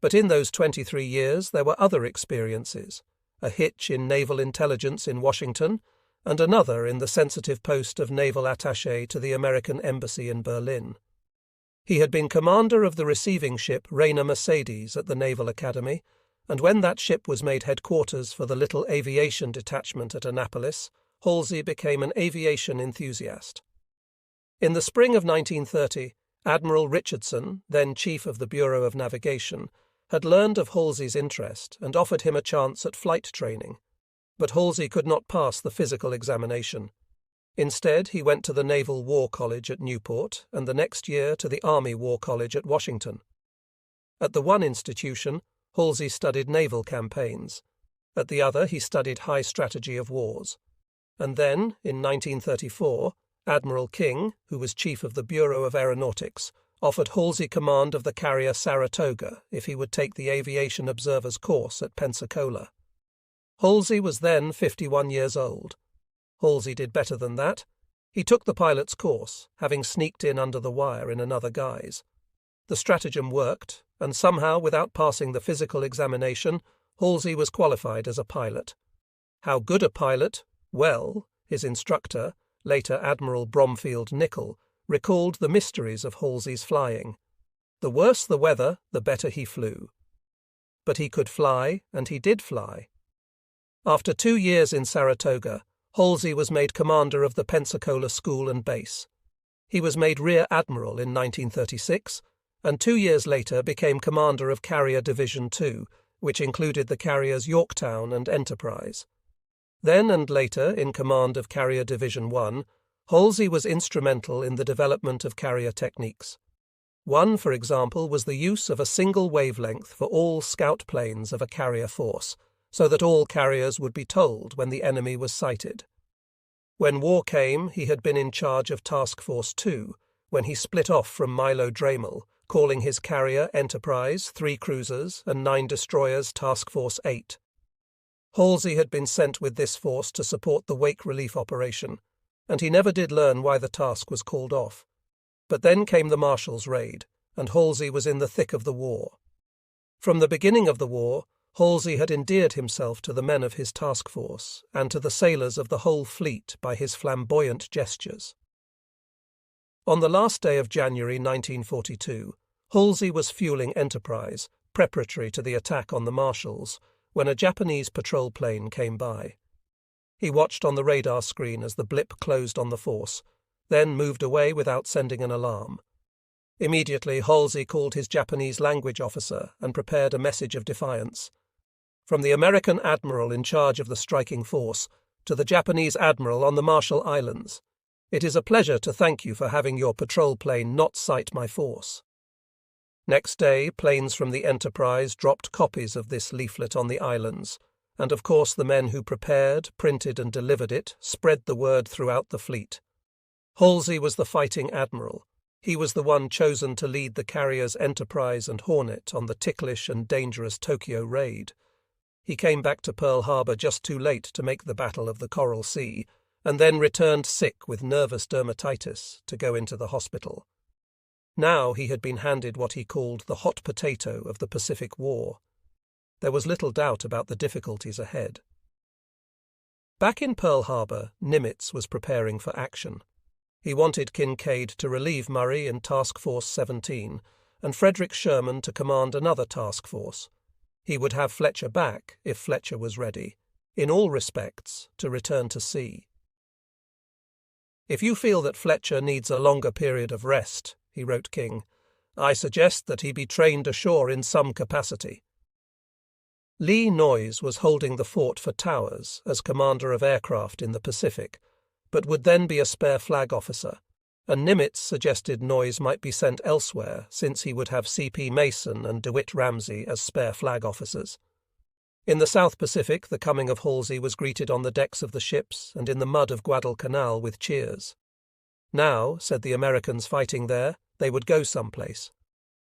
Speaker 1: But in those 23 years there were other experiences, a hitch in naval intelligence in Washington, and another in the sensitive post of naval attaché to the American Embassy in Berlin. He had been commander of the receiving ship Reina Mercedes at the Naval Academy, and when that ship was made headquarters for the little aviation detachment at Annapolis, Halsey became an aviation enthusiast. In the spring of 1930, Admiral Richardson, then chief of the Bureau of Navigation, had learned of Halsey's interest and offered him a chance at flight training. But Halsey could not pass the physical examination. Instead, he went to the Naval War College at Newport and the next year to the Army War College at Washington. At the one institution, Halsey studied naval campaigns. At the other, he studied high strategy of wars. And then, in 1934, Admiral King, who was chief of the Bureau of Aeronautics, offered Halsey command of the carrier Saratoga if he would take the Aviation Observer's course at Pensacola. Halsey was then 51 years old. Halsey did better than that. He took the pilot's course, having sneaked in under the wire in another guise. The stratagem worked, and somehow, without passing the physical examination, Halsey was qualified as a pilot. How good a pilot? Well, his instructor, later Admiral Bromfield Nicholl, recalled the mysteries of Halsey's flying. The worse the weather, the better he flew. But he could fly, and he did fly. After 2 years in Saratoga, Halsey was made commander of the Pensacola School and Base. He was made Rear Admiral in 1936, and 2 years later became commander of Carrier Division II, which included the carriers Yorktown and Enterprise. Then and later in command of Carrier Division 1, Halsey was instrumental in the development of carrier techniques. One, for example, was the use of a single wavelength for all scout planes of a carrier force, so that all carriers would be told when the enemy was sighted. When war came, he had been in charge of Task Force 2, when he split off from Milo Dremel, calling his carrier Enterprise, 3 cruisers, and 9 destroyers Task Force 8. Halsey had been sent with this force to support the Wake Relief operation, and he never did learn why the task was called off. But then came the Marshall's raid, and Halsey was in the thick of the war. From the beginning of the war, Halsey had endeared himself to the men of his task force and to the sailors of the whole fleet by his flamboyant gestures. On the last day of January 1942, Halsey was fueling Enterprise, preparatory to the attack on the Marshalls, when a Japanese patrol plane came by. He watched on the radar screen as the blip closed on the force, then moved away without sending an alarm. Immediately, Halsey called his Japanese language officer and prepared a message of defiance. From the American admiral in charge of the striking force to the Japanese admiral on the Marshall Islands, it is a pleasure to thank you for having your patrol plane not sight my force. Next day, planes from the Enterprise dropped copies of this leaflet on the islands, and of course the men who prepared, printed and delivered it spread the word throughout the fleet. Halsey was the fighting admiral. He was the one chosen to lead the carriers Enterprise and Hornet on the ticklish and dangerous Tokyo raid. He came back to Pearl Harbor just too late to make the Battle of the Coral Sea, and then returned sick with nervous dermatitis to go into the hospital. Now he had been handed what he called the hot potato of the Pacific War. There was little doubt about the difficulties ahead. Back in Pearl Harbor, Nimitz was preparing for action. He wanted Kincaid to relieve Murray in Task Force 17 and Frederick Sherman to command another task force. He would have Fletcher back, if Fletcher was ready, in all respects, to return to sea. "If you feel that Fletcher needs a longer period of rest," he wrote King, "I suggest that he be trained ashore in some capacity." Lee Noyes was holding the fort for Towers as commander of aircraft in the Pacific, but would then be a spare flag officer, and Nimitz suggested Noyes might be sent elsewhere since he would have C.P. Mason and DeWitt Ramsey as spare flag officers. In the South Pacific, the coming of Halsey was greeted on the decks of the ships and in the mud of Guadalcanal with cheers. Now, said the Americans fighting there, they would go someplace.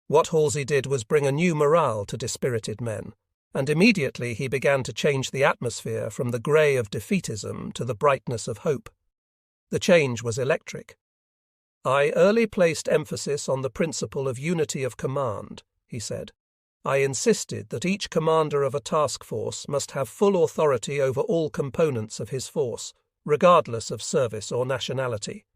Speaker 1: What Halsey did was bring a new morale to dispirited men, and immediately he began to change the atmosphere from the grey of defeatism to the brightness of hope. The change was electric. "I early placed emphasis on the principle of unity of command," he said. "I insisted that each commander of a task force must have full authority over all components of his force, regardless of service or nationality.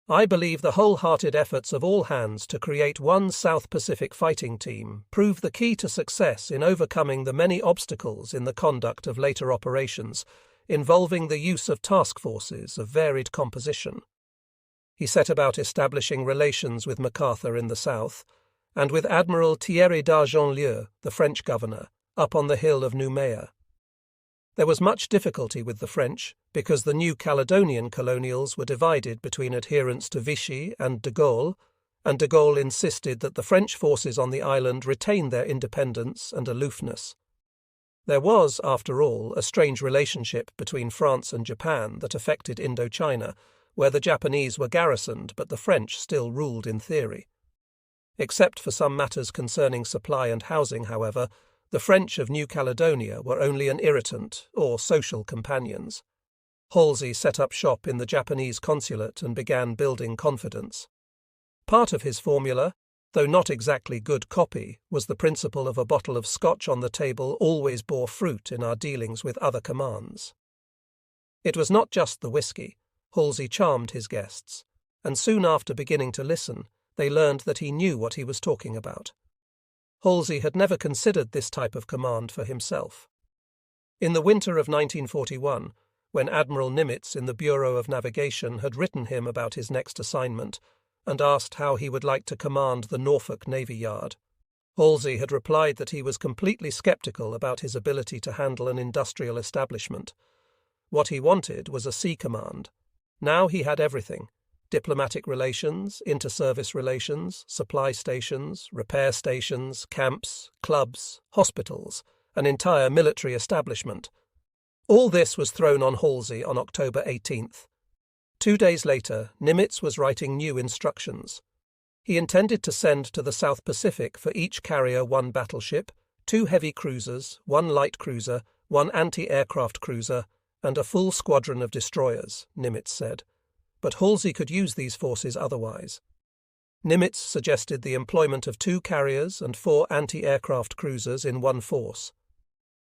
Speaker 1: I believe the wholehearted efforts of all hands to create one South Pacific fighting team prove the key to success in overcoming the many obstacles in the conduct of later operations involving the use of task forces of varied composition." He set about establishing relations with MacArthur in the south, and with Admiral Thierry d'Argenlieu, the French governor, up on the hill of Noumea. There was much difficulty with the French because the New Caledonian colonials were divided between adherents to Vichy and de Gaulle insisted that the French forces on the island retain their independence and aloofness. There was, after all, a strange relationship between France and Japan that affected Indochina, where the Japanese were garrisoned but the French still ruled in theory. Except for some matters concerning supply and housing, however, the French of New Caledonia were only an irritant or social companions. Halsey set up shop in the Japanese consulate and began building confidence. Part of his formula, though not exactly good copy, was the principle of a bottle of Scotch on the table always bore fruit in our dealings with other commands. It was not just the whisky. Halsey charmed his guests, and soon after beginning to listen, they learned that he knew what he was talking about. Halsey had never considered this type of command for himself. In the winter of 1941, when Admiral Nimitz in the Bureau of Navigation had written him about his next assignment and asked how he would like to command the Norfolk Navy Yard, Halsey had replied that he was completely skeptical about his ability to handle an industrial establishment. What he wanted was a sea command. Now he had everything: diplomatic relations, inter-service relations, supply stations, repair stations, camps, clubs, hospitals, an entire military establishment. All this was thrown on Halsey on October 18th. 2 days later, Nimitz was writing new instructions. He intended to send to the South Pacific for each carrier 1 battleship, 2 heavy cruisers, 1 light cruiser, 1 anti-aircraft cruiser, and a full squadron of destroyers, Nimitz said. But Halsey could use these forces otherwise. Nimitz suggested the employment of 2 carriers and 4 anti-aircraft cruisers in 1 force.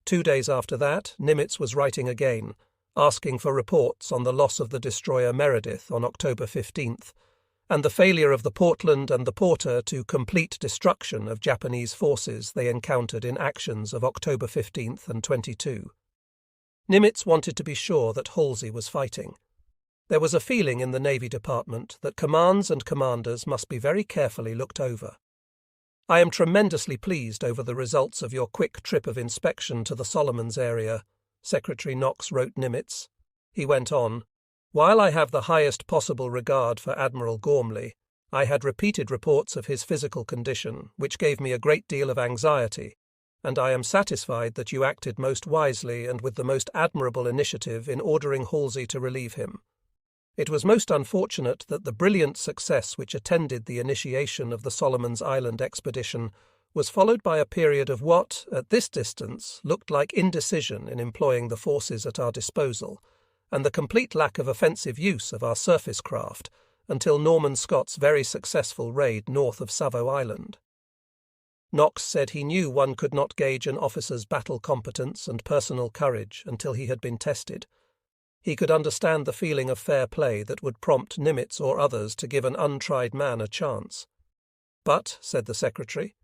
Speaker 1: 2 days after that, Nimitz was writing again, asking for reports on the loss of the destroyer Meredith on October 15th, and the failure of the Portland and the Porter to complete destruction of Japanese forces they encountered in actions of October 15th and 22. Nimitz wanted to be sure that Halsey was fighting. There was a feeling in the Navy Department that commands and commanders must be very carefully looked over. "I am tremendously pleased over the results of your quick trip of inspection to the Solomons area," Secretary Knox wrote Nimitz. He went on, "While I have the highest possible regard for Admiral Gormley, I had repeated reports of his physical condition, which gave me a great deal of anxiety, and I am satisfied that you acted most wisely and with the most admirable initiative in ordering Halsey to relieve him. It was most unfortunate that the brilliant success which attended the initiation of the Solomons Island expedition was followed by a period of what, at this distance, looked like indecision in employing the forces at our disposal, and the complete lack of offensive use of our surface craft until Norman Scott's very successful raid north of Savo Island." Knox said he knew one could not gauge an officer's battle competence and personal courage until he had been tested. He could understand the feeling of fair play that would prompt Nimitz or others to give an untried man a chance. "But," said the Secretary,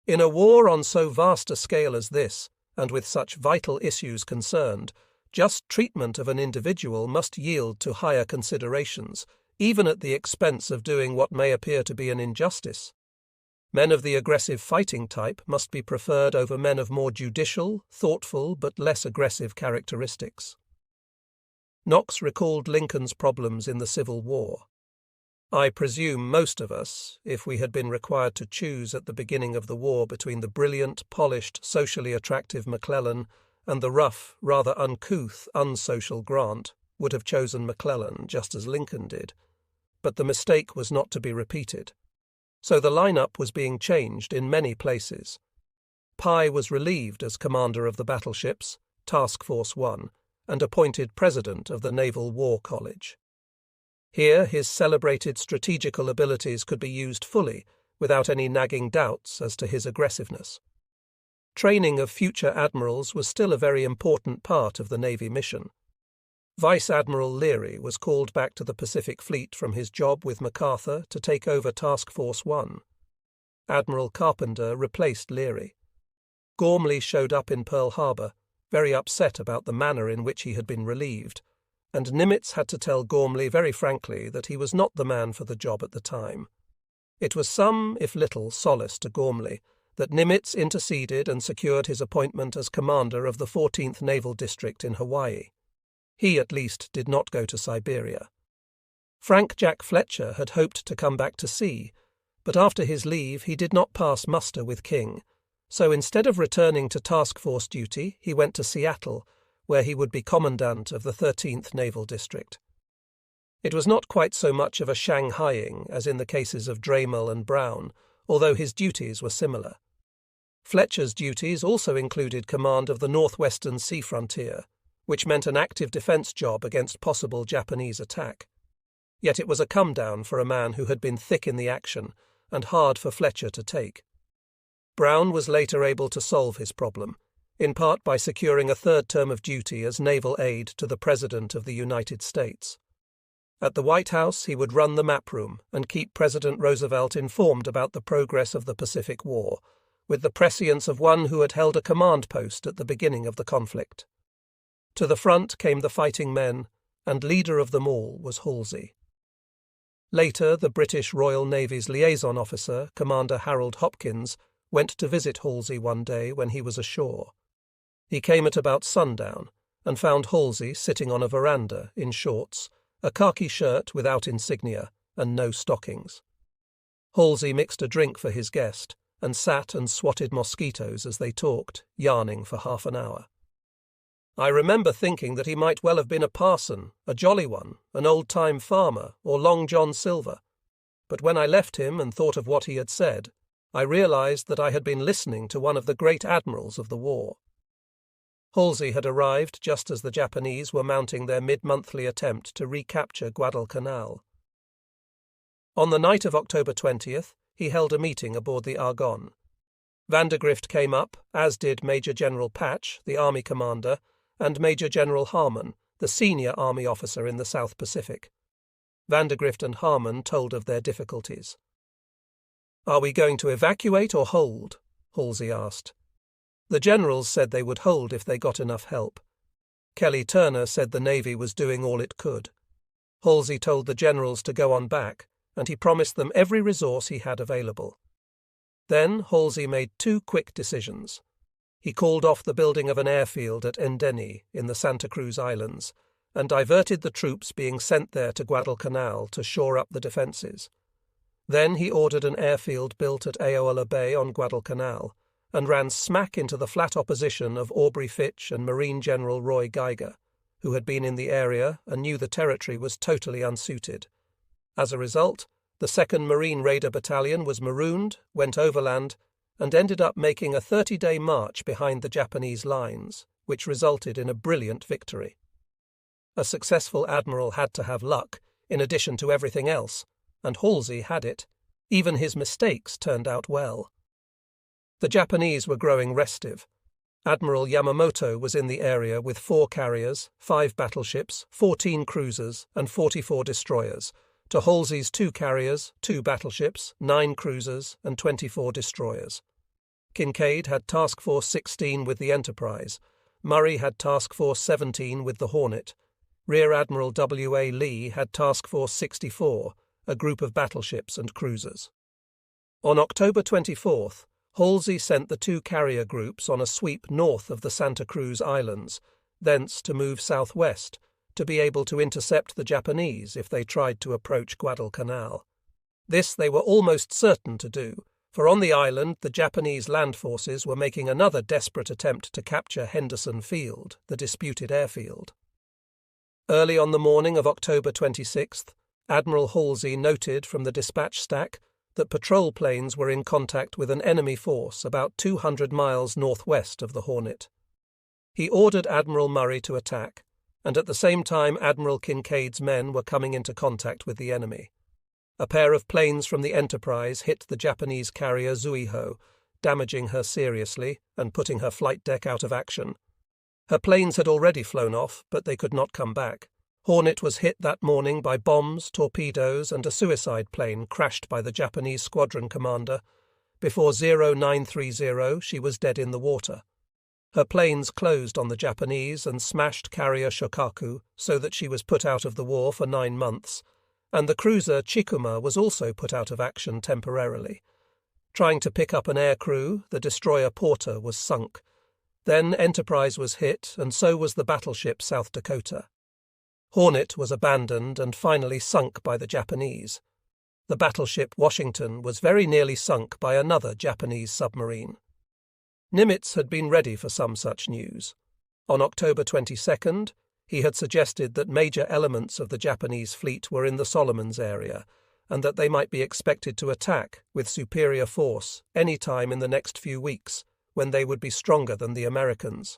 Speaker 1: "in a war on so vast a scale as this, and with such vital issues concerned, just treatment of an individual must yield to higher considerations, even at the expense of doing what may appear to be an injustice. Men of the aggressive fighting type must be preferred over men of more judicial, thoughtful, but less aggressive characteristics." Knox recalled Lincoln's problems in the Civil War. "I presume most of us, if we had been required to choose at the beginning of the war between the brilliant, polished, socially attractive McClellan and the rough, rather uncouth, unsocial Grant, would have chosen McClellan just as Lincoln did. But the mistake was not to be repeated. So the lineup was being changed in many places. Pye was relieved as commander of the battleships, Task Force 1, and appointed president of the Naval War College. Here his celebrated strategical abilities could be used fully, without any nagging doubts as to his aggressiveness. Training of future admirals was still a very important part of the Navy mission. Vice Admiral Leary was called back to the Pacific Fleet from his job with MacArthur to take over Task Force 1. Admiral Carpenter replaced Leary. Gormley showed up in Pearl Harbor, very upset about the manner in which he had been relieved, and Nimitz had to tell Gormley very frankly that he was not the man for the job at the time. It was some, if little, solace to Gormley that Nimitz interceded and secured his appointment as commander of the 14th Naval District in Hawaii. He, at least, did not go to Siberia. Frank Jack Fletcher had hoped to come back to sea, but after his leave he did not pass muster with King, so instead of returning to task force duty, he went to Seattle, where he would be commandant of the 13th Naval District. It was not quite so much of a Shanghaiing as in the cases of Dremel and Brown, although his duties were similar. Fletcher's duties also included command of the northwestern sea frontier, which meant an active defense job against possible Japanese attack. Yet it was a come-down for a man who had been thick in the action and hard for Fletcher to take. Brown was later able to solve his problem, in part by securing a third term of duty as naval aide to the President of the United States. At the White House, he would run the map room and keep President Roosevelt informed about the progress of the Pacific War, with the prescience of one who had held a command post at the beginning of the conflict. To the front came the fighting men, and leader of them all was Halsey. Later, the British Royal Navy's liaison officer, Commander Harold Hopkins, went to visit Halsey one day when he was ashore. He came at about sundown and found Halsey sitting on a veranda in shorts, a khaki shirt without insignia, and no stockings. Halsey mixed a drink for his guest and sat and swatted mosquitoes as they talked, yarning for half an hour. I remember thinking that he might well have been a parson, a jolly one, an old-time farmer, or Long John Silver. But when I left him and thought of what he had said, I realized that I had been listening to one of the great admirals of the war. Halsey had arrived just as the Japanese were mounting their mid-monthly attempt to recapture Guadalcanal. On the night of October 20th, he held a meeting aboard the Argonne. Vandergrift came up, as did Major General Patch, the Army commander, and Major General Harmon, the senior Army officer in the South Pacific. Vandergrift and Harmon told of their difficulties. "Are we going to evacuate or hold?" Halsey asked. The generals said they would hold if they got enough help. Kelly Turner said the Navy was doing all it could. Halsey told the generals to go on back, and he promised them every resource he had available. Then Halsey made two quick decisions. He called off the building of an airfield at Endeni in the Santa Cruz Islands and diverted the troops being sent there to Guadalcanal to shore up the defences. Then he ordered an airfield built at Aola Bay on Guadalcanal and ran smack into the flat opposition of Aubrey Fitch and Marine General Roy Geiger, who had been in the area and knew the territory was totally unsuited. As a result, the 2nd Marine Raider Battalion was marooned, went overland, and ended up making a 30-day march behind the Japanese lines, which resulted in a brilliant victory. A successful admiral had to have luck, in addition to everything else, and Halsey had it. Even his mistakes turned out well. The Japanese were growing restive. Admiral Yamamoto was in the area with 4 carriers, 5 battleships, 14 cruisers, and 44 destroyers, to Halsey's 2 carriers, 2 battleships, 9 cruisers, and 24 destroyers. Kinkaid had Task Force 16 with the Enterprise. Murray had Task Force 17 with the Hornet. Rear Admiral W.A. Lee had Task Force 64, a group of battleships and cruisers. On October 24th, Halsey sent the 2 carrier groups on a sweep north of the Santa Cruz Islands, thence to move southwest, to be able to intercept the Japanese if they tried to approach Guadalcanal. This they were almost certain to do, for on the island the Japanese land forces were making another desperate attempt to capture Henderson Field, the disputed airfield. Early on the morning of October 26th, Admiral Halsey noted from the dispatch stack that patrol planes were in contact with an enemy force about 200 miles northwest of the Hornet. He ordered Admiral Murray to attack, and at the same time Admiral Kinkaid's men were coming into contact with the enemy. A pair of planes from the Enterprise hit the Japanese carrier Zuiho, damaging her seriously and putting her flight deck out of action. Her planes had already flown off, but they could not come back. Hornet was hit that morning by bombs, torpedoes, and a suicide plane crashed by the Japanese squadron commander. Before 0930, she was dead in the water. Her planes closed on the Japanese and smashed carrier Shokaku so that she was put out of the war for 9 months, and the cruiser Chikuma was also put out of action temporarily. Trying to pick up an air crew, the destroyer Porter was sunk. Then Enterprise was hit, and so was the battleship South Dakota. Hornet was abandoned and finally sunk by the Japanese. The battleship Washington was very nearly sunk by another Japanese submarine. Nimitz had been ready for some such news. On October 22nd, he had suggested that major elements of the Japanese fleet were in the Solomons area, and that they might be expected to attack with superior force any time in the next few weeks, when they would be stronger than the Americans.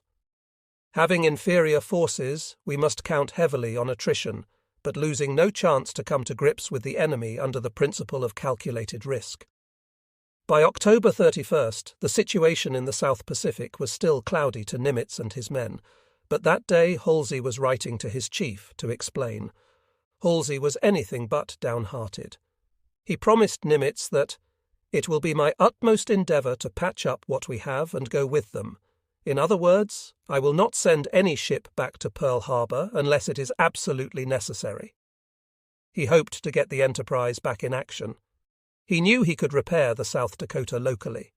Speaker 1: Having inferior forces, we must count heavily on attrition, but losing no chance to come to grips with the enemy under the principle of calculated risk. By October 31st, the situation in the South Pacific was still cloudy to Nimitz and his men, but that day Halsey was writing to his chief to explain. Halsey was anything but downhearted. He promised Nimitz that, "It will be my utmost endeavour to patch up what we have and go with them. In other words, I will not send any ship back to Pearl Harbor unless it is absolutely necessary." He hoped to get the Enterprise back in action. He knew he could repair the South Dakota locally.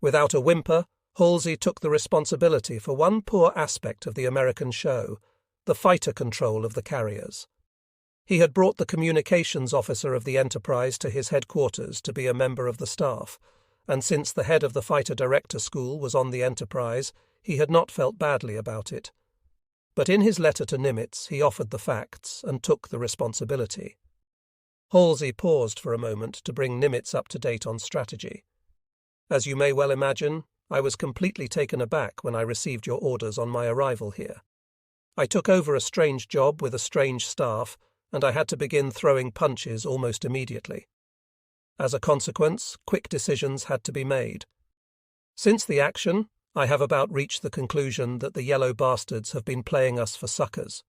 Speaker 1: Without a whimper, Halsey took the responsibility for one poor aspect of the American show, the fighter control of the carriers. He had brought the communications officer of the Enterprise to his headquarters to be a member of the staff, and since the head of the fighter director school was on the Enterprise, he had not felt badly about it. But in his letter to Nimitz, he offered the facts and took the responsibility. Halsey paused for a moment to bring Nimitz up to date on strategy. As you may well imagine, I was completely taken aback when I received your orders on my arrival here. I took over a strange job with a strange staff, and I had to begin throwing punches almost immediately. As a consequence, quick decisions had to be made. Since the action, I have about reached the conclusion that the yellow bastards have been playing us for suckers.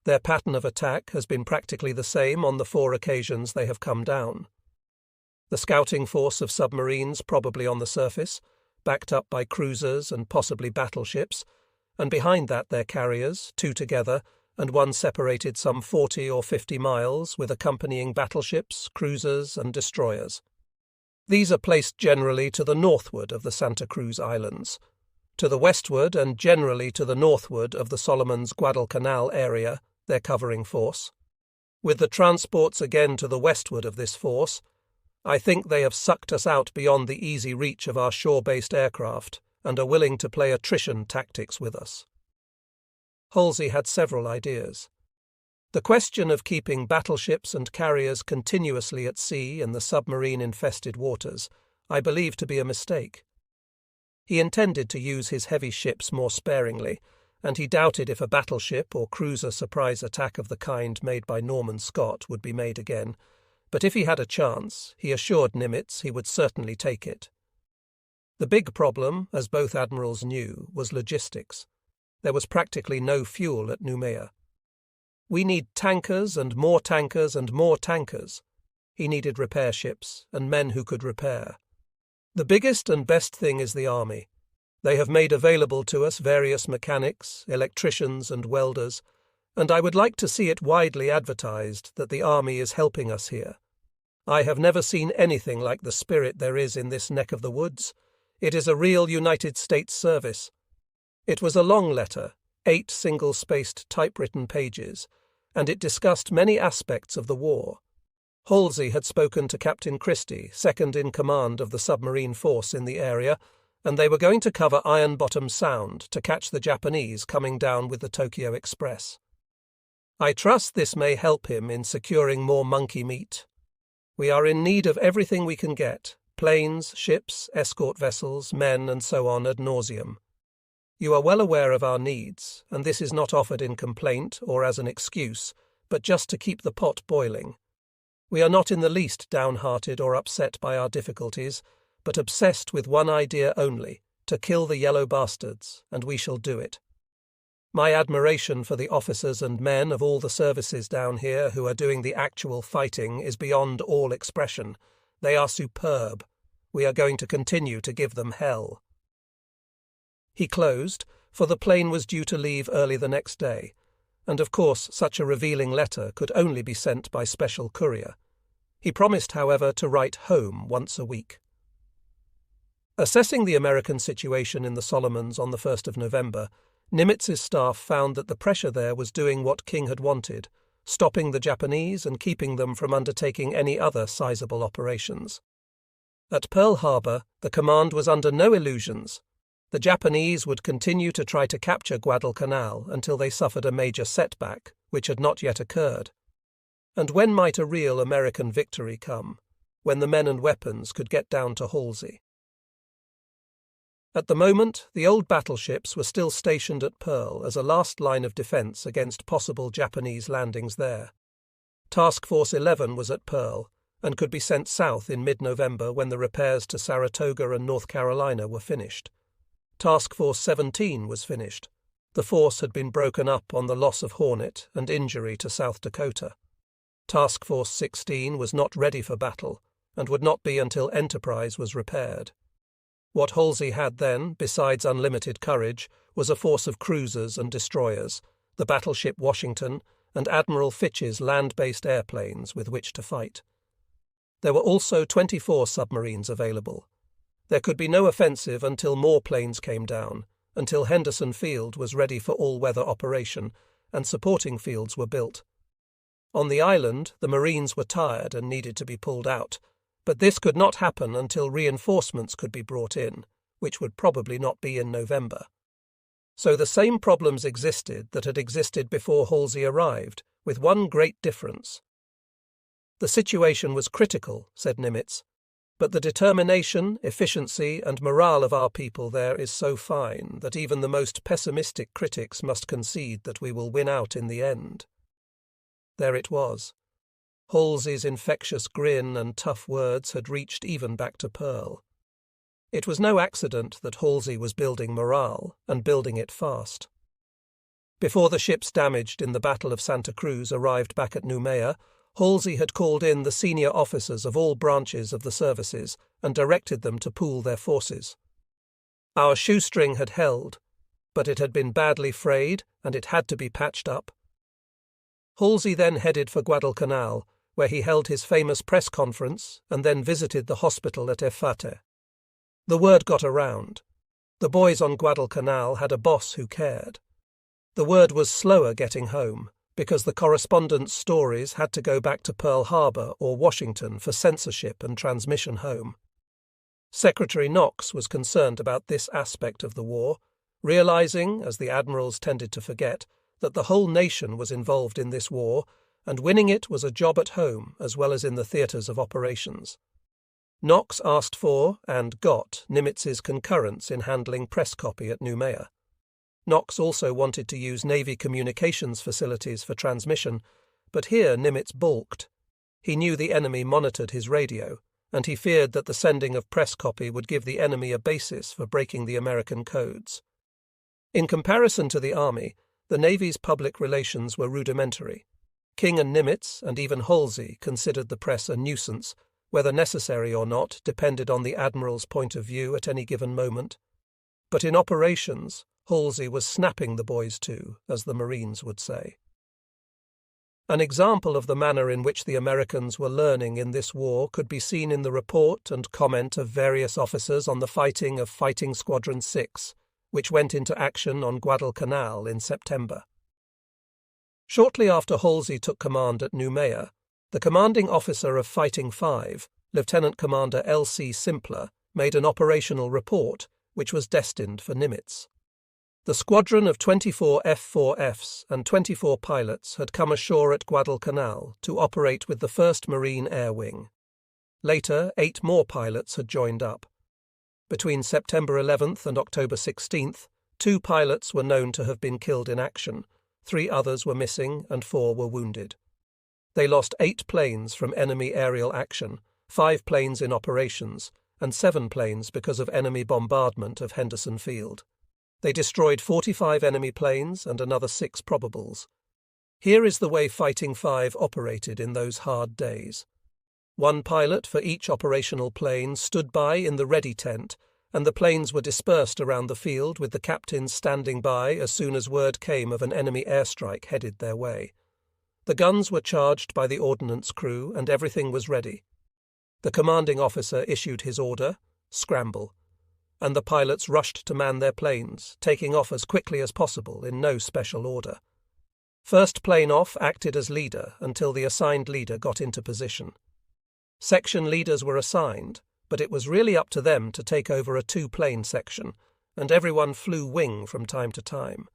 Speaker 1: Their pattern of attack has been practically the same on the 4 occasions they have come down. The scouting force of submarines probably on the surface, backed up by cruisers and possibly battleships, and behind that their carriers, 2 together, and one separated some 40 or 50 miles with accompanying battleships, cruisers, and destroyers. These are placed generally to the northward of the Santa Cruz Islands. To the westward and generally to the northward of the Solomon's Guadalcanal area, their covering force. With the transports again to the westward of this force, I think they have sucked us out beyond the easy reach of our shore-based aircraft and are willing to play attrition tactics with us. Halsey had several ideas. The question of keeping battleships and carriers continuously at sea in the submarine-infested waters I believe to be a mistake. He intended to use his heavy ships more sparingly, and he doubted if a battleship or cruiser surprise attack of the kind made by Norman Scott would be made again, but if he had a chance, he assured Nimitz he would certainly take it. The big problem, as both admirals knew, was logistics. There was practically no fuel at Noumea. We need tankers and more tankers and more tankers. He needed repair ships and men who could repair. The biggest and best thing is the Army. They have made available to us various mechanics, electricians and welders, and I would like to see it widely advertised that the Army is helping us here. I have never seen anything like the spirit there is in this neck of the woods. It is a real United States service. It was a long letter, 8 single-spaced typewritten pages, and it discussed many aspects of the war. Halsey had spoken to Captain Christie, second in command of the submarine force in the area, and they were going to cover Iron Bottom Sound to catch the Japanese coming down with the Tokyo Express. I trust this may help him in securing more monkey meat. We are in need of everything we can get, planes, ships, escort vessels, men, and so on ad nauseam. You are well aware of our needs, and this is not offered in complaint or as an excuse, but just to keep the pot boiling. We are not in the least downhearted or upset by our difficulties, but obsessed with one idea only, to kill the yellow bastards, and we shall do it. My admiration for the officers and men of all the services down here who are doing the actual fighting is beyond all expression. They are superb. We are going to continue to give them hell. He closed, for the plane was due to leave early the next day, and of course such a revealing letter could only be sent by special courier. He promised, however, to write home once a week. Assessing the American situation in the Solomons on the 1st of November, Nimitz's staff found that the pressure there was doing what King had wanted, stopping the Japanese and keeping them from undertaking any other sizable operations. At Pearl Harbor, the command was under no illusions. The Japanese would continue to try to capture Guadalcanal until they suffered a major setback, which had not yet occurred. And when might a real American victory come? When the men and weapons could get down to Halsey. At the moment, the old battleships were still stationed at Pearl as a last line of defense against possible Japanese landings there. Task Force 11 was at Pearl and could be sent south in mid-November when the repairs to Saratoga and North Carolina were finished. Task Force 17 was finished. The force had been broken up on the loss of Hornet and injury to South Dakota. Task Force 16 was not ready for battle and would not be until Enterprise was repaired. What Halsey had then, besides unlimited courage, was a force of cruisers and destroyers, the battleship Washington, and Admiral Fitch's land-based airplanes with which to fight. There were also 24 submarines available. There could be no offensive until more planes came down, until Henderson Field was ready for all-weather operation, and supporting fields were built. On the island, the Marines were tired and needed to be pulled out, but this could not happen until reinforcements could be brought in, which would probably not be in November. So the same problems existed that had existed before Halsey arrived, with one great difference. The situation was critical, said Nimitz, but the determination, efficiency, and morale of our people there is so fine that even the most pessimistic critics must concede that we will win out in the end. There it was. Halsey's infectious grin and tough words had reached even back to Pearl. It was no accident that Halsey was building morale, and building it fast. Before the ships damaged in the Battle of Santa Cruz arrived back at Noumea, Halsey had called in the senior officers of all branches of the services and directed them to pool their forces. Our shoestring had held, but it had been badly frayed and it had to be patched up. Halsey then headed for Guadalcanal, where he held his famous press conference and then visited the hospital at Efate. The word got around. The boys on Guadalcanal had a boss who cared. The word was slower getting home, because the correspondents' stories had to go back to Pearl Harbor or Washington for censorship and transmission home. Secretary Knox was concerned about this aspect of the war, realizing, as the admirals tended to forget, that the whole nation was involved in this war, and winning it was a job at home as well as in the theatres of operations. Knox asked for, and got, Nimitz's concurrence in handling press copy at Noumea. Knox also wanted to use Navy communications facilities for transmission, but here Nimitz balked. He knew the enemy monitored his radio, and he feared that the sending of press copy would give the enemy a basis for breaking the American codes. In comparison to the Army, the Navy's public relations were rudimentary. King and Nimitz, and even Halsey, considered the press a nuisance. Whether necessary or not depended on the Admiral's point of view at any given moment. But in operations, Halsey was snapping the boys to, as the Marines would say. An example of the manner in which the Americans were learning in this war could be seen in the report and comment of various officers on the fighting of Fighting Squadron 6, which went into action on Guadalcanal in September. Shortly after Halsey took command at Noumea, the commanding officer of Fighting 5, Lieutenant Commander L.C. Simpler, made an operational report which was destined for Nimitz. The squadron of 24 F-4Fs and 24 pilots had come ashore at Guadalcanal to operate with the 1st Marine Air Wing. Later, 8 more pilots had joined up. Between September 11th and October 16th, 2 pilots were known to have been killed in action, 3 others were missing and 4 were wounded. They lost 8 planes from enemy aerial action, 5 planes in operations, and 7 planes because of enemy bombardment of Henderson Field. They destroyed 45 enemy planes and another 6 probables. Here is the way Fighting 5 operated in those hard days. 1 pilot for each operational plane stood by in the ready tent, and the planes were dispersed around the field with the captains standing by as soon as word came of an enemy airstrike headed their way. The guns were charged by the ordnance crew and everything was ready. The commanding officer issued his order, scramble, and the pilots rushed to man their planes, taking off as quickly as possible in no special order. First plane off acted as leader until the assigned leader got into position. Section leaders were assigned, but it was really up to them to take over a 2-plane section, and everyone flew wing from time to time.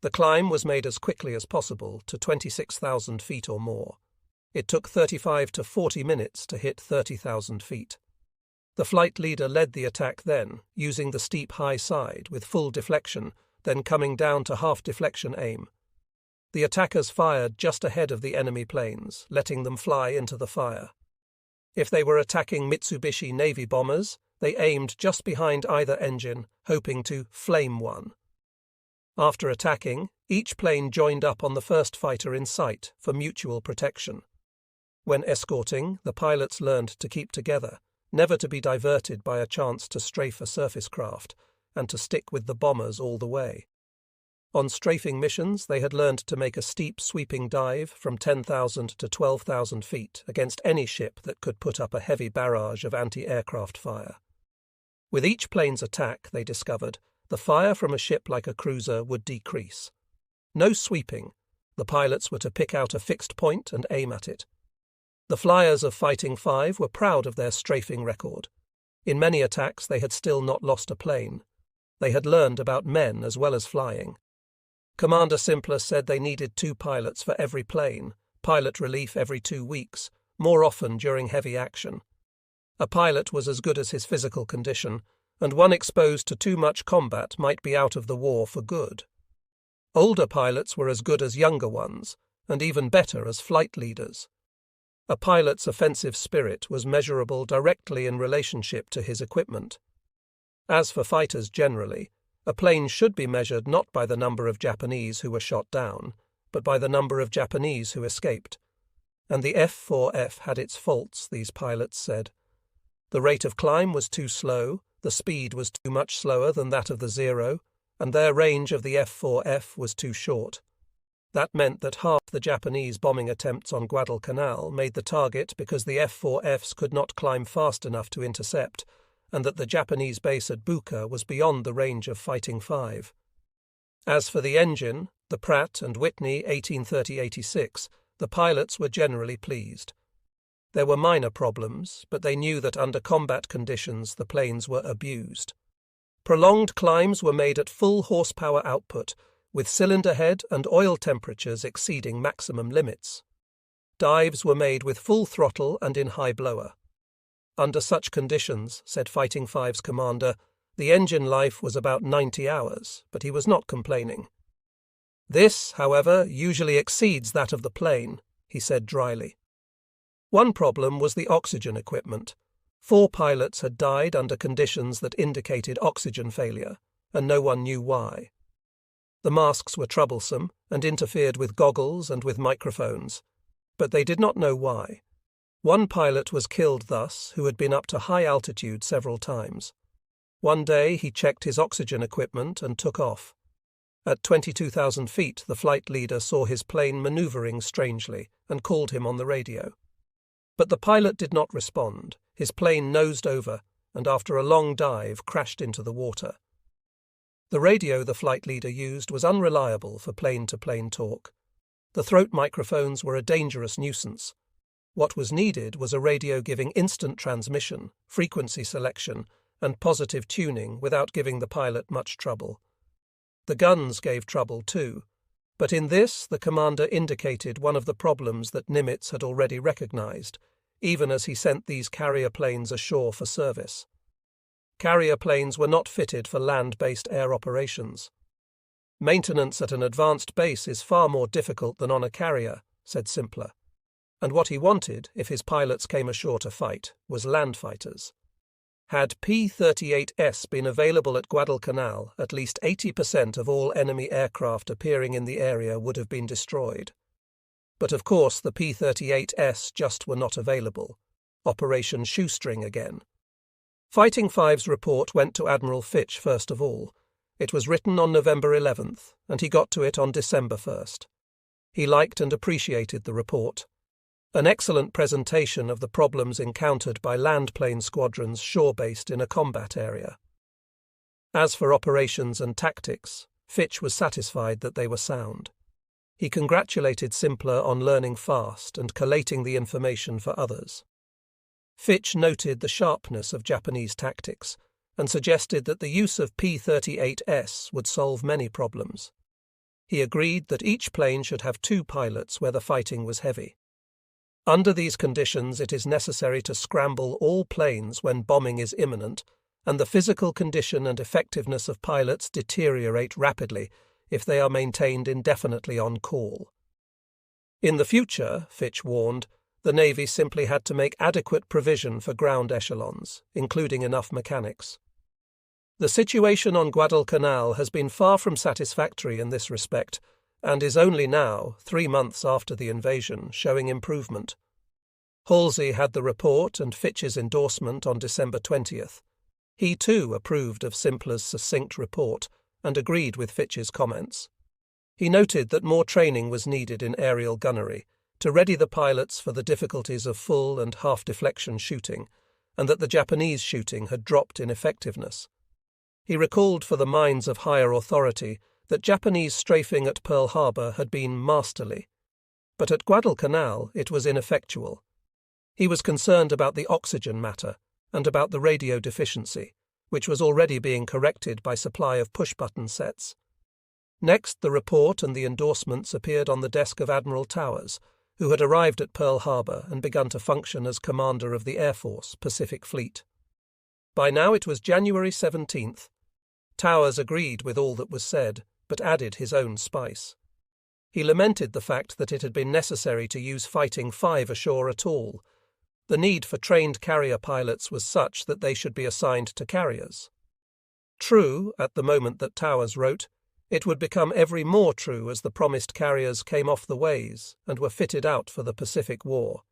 Speaker 1: The climb was made as quickly as possible to 26,000 feet or more. It took 35 to 40 minutes to hit 30,000 feet. The flight leader led the attack then, using the steep high side with full deflection, then coming down to half-deflection aim. The attackers fired just ahead of the enemy planes, letting them fly into the fire. If they were attacking Mitsubishi Navy bombers, they aimed just behind either engine, hoping to flame one. After attacking, each plane joined up on the first fighter in sight for mutual protection. When escorting, the pilots learned to keep together, never to be diverted by a chance to strafe a surface craft, and to stick with the bombers all the way. On strafing missions, they had learned to make a steep sweeping dive from 10,000 to 12,000 feet against any ship that could put up a heavy barrage of anti-aircraft fire. With each plane's attack, they discovered, the fire from a ship like a cruiser would decrease. No sweeping. The pilots were to pick out a fixed point and aim at it. The flyers of Fighting Five were proud of their strafing record. In many attacks they had still not lost a plane. They had learned about men as well as flying. Commander Simpler said they needed 2 pilots for every plane, pilot relief every 2 weeks, more often during heavy action. A pilot was as good as his physical condition, and one exposed to too much combat might be out of the war for good. Older pilots were as good as younger ones, and even better as flight leaders. A pilot's offensive spirit was measurable directly in relationship to his equipment. As for fighters generally, a plane should be measured not by the number of Japanese who were shot down, but by the number of Japanese who escaped. And the F-4F had its faults, these pilots said. The rate of climb was too slow, the speed was too much slower than that of the Zero, and their range of the F-4F was too short. That meant that half the Japanese bombing attempts on Guadalcanal made the target because the F-4Fs could not climb fast enough to intercept, and that the Japanese base at Buka was beyond the range of Fighting Five. As for the engine, the Pratt and Whitney 1830-86, the pilots were generally pleased. There were minor problems, but they knew that under combat conditions the planes were abused. Prolonged climbs were made at full horsepower output, with cylinder head and oil temperatures exceeding maximum limits. Dives were made with full throttle and in high blower. Under such conditions, said Fighting Five's commander, the engine life was about 90 hours, but he was not complaining. This, however, usually exceeds that of the plane, he said dryly. One problem was the oxygen equipment. 4 pilots had died under conditions that indicated oxygen failure, and no one knew why. The masks were troublesome and interfered with goggles and with microphones, but they did not know why. One pilot was killed thus who had been up to high altitude several times. One day he checked his oxygen equipment and took off. At 22,000 feet, the flight leader saw his plane maneuvering strangely and called him on the radio. But the pilot did not respond. His plane nosed over and after a long dive crashed into the water. The radio the flight leader used was unreliable for plane-to-plane talk. The throat microphones were a dangerous nuisance. What was needed was a radio giving instant transmission, frequency selection, and positive tuning without giving the pilot much trouble. The guns gave trouble too, but in this the commander indicated one of the problems that Nimitz had already recognized, even as he sent these carrier planes ashore for service. Carrier planes were not fitted for land-based air operations. Maintenance at an advanced base is far more difficult than on a carrier, said Simpler. And what he wanted, if his pilots came ashore to fight, was land fighters. Had P-38S been available at Guadalcanal, at least 80% of all enemy aircraft appearing in the area would have been destroyed. But of course the P-38S just were not available. Operation Shoestring again. Fighting Five's report went to Admiral Fitch first of all. It was written on November 11th, and he got to it on December 1st. He liked and appreciated the report. An excellent presentation of the problems encountered by land plane squadrons shore-based in a combat area. As for operations and tactics, Fitch was satisfied that they were sound. He congratulated Simpler on learning fast and collating the information for others. Fitch noted the sharpness of Japanese tactics and suggested that the use of P-38S would solve many problems. He agreed that each plane should have 2 pilots where the fighting was heavy. Under these conditions, it is necessary to scramble all planes when bombing is imminent, and the physical condition and effectiveness of pilots deteriorate rapidly if they are maintained indefinitely on call. In the future, Fitch warned, the Navy simply had to make adequate provision for ground echelons, including enough mechanics. The situation on Guadalcanal has been far from satisfactory in this respect, and is only now, 3 months after the invasion, showing improvement. Halsey had the report and Fitch's endorsement on December 20th. He too approved of Simpler's succinct report and agreed with Fitch's comments. He noted that more training was needed in aerial gunnery to ready the pilots for the difficulties of full and half-deflection shooting, and that the Japanese shooting had dropped in effectiveness. He recalled for the minds of higher authority that Japanese strafing at Pearl Harbor had been masterly, but at Guadalcanal it was ineffectual. He was concerned about the oxygen matter and about the radio deficiency, which was already being corrected by supply of push-button sets. Next, the report and the endorsements appeared on the desk of Admiral Towers, who had arrived at Pearl Harbor and begun to function as commander of the Air Force Pacific Fleet. By now it was January 17th. Towers agreed with all that was said, but added his own spice. He lamented the fact that it had been necessary to use Fighting Five ashore at all. The need for trained carrier pilots was such that they should be assigned to carriers. True, at the moment that Towers wrote, it would become every more true as the promised carriers came off the ways and were fitted out for the Pacific War.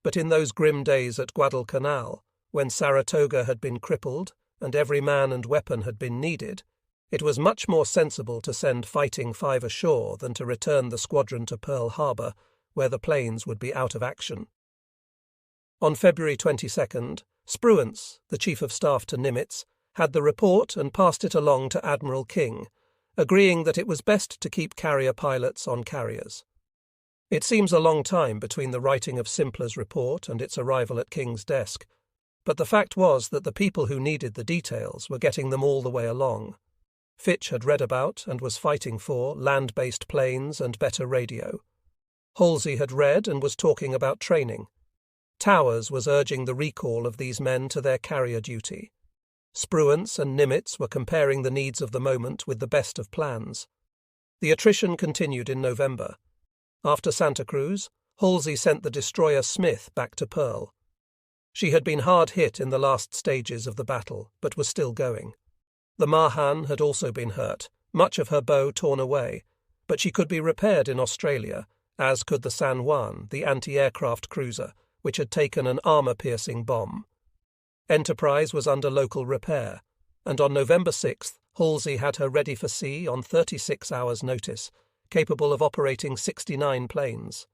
Speaker 1: But in those grim days at Guadalcanal, when Saratoga had been crippled and every man and weapon had been needed, it was much more sensible to send Fighting Five ashore than to return the squadron to Pearl Harbor, where the planes would be out of action. On February 22nd, Spruance, the Chief of Staff to Nimitz, had the report and passed it along to Admiral King, agreeing that it was best to keep carrier pilots on carriers. It seems a long time between the writing of Simpler's report and its arrival at King's desk, but the fact was that the people who needed the details were getting them all the way along. Fitch had read about and was fighting for land-based planes and better radio. Halsey had read and was talking about training. Towers was urging the recall of these men to their carrier duty. Spruance and Nimitz were comparing the needs of the moment with the best of plans. The attrition continued in November. After Santa Cruz, Halsey sent the destroyer Smith back to Pearl. She had been hard hit in the last stages of the battle, but was still going. The Mahan had also been hurt, much of her bow torn away, but she could be repaired in Australia, as could the San Juan, the anti-aircraft cruiser, which had taken an armour-piercing bomb. Enterprise was under local repair, and on November 6th, Halsey had her ready for sea on 36 hours' notice, capable of operating 69 planes.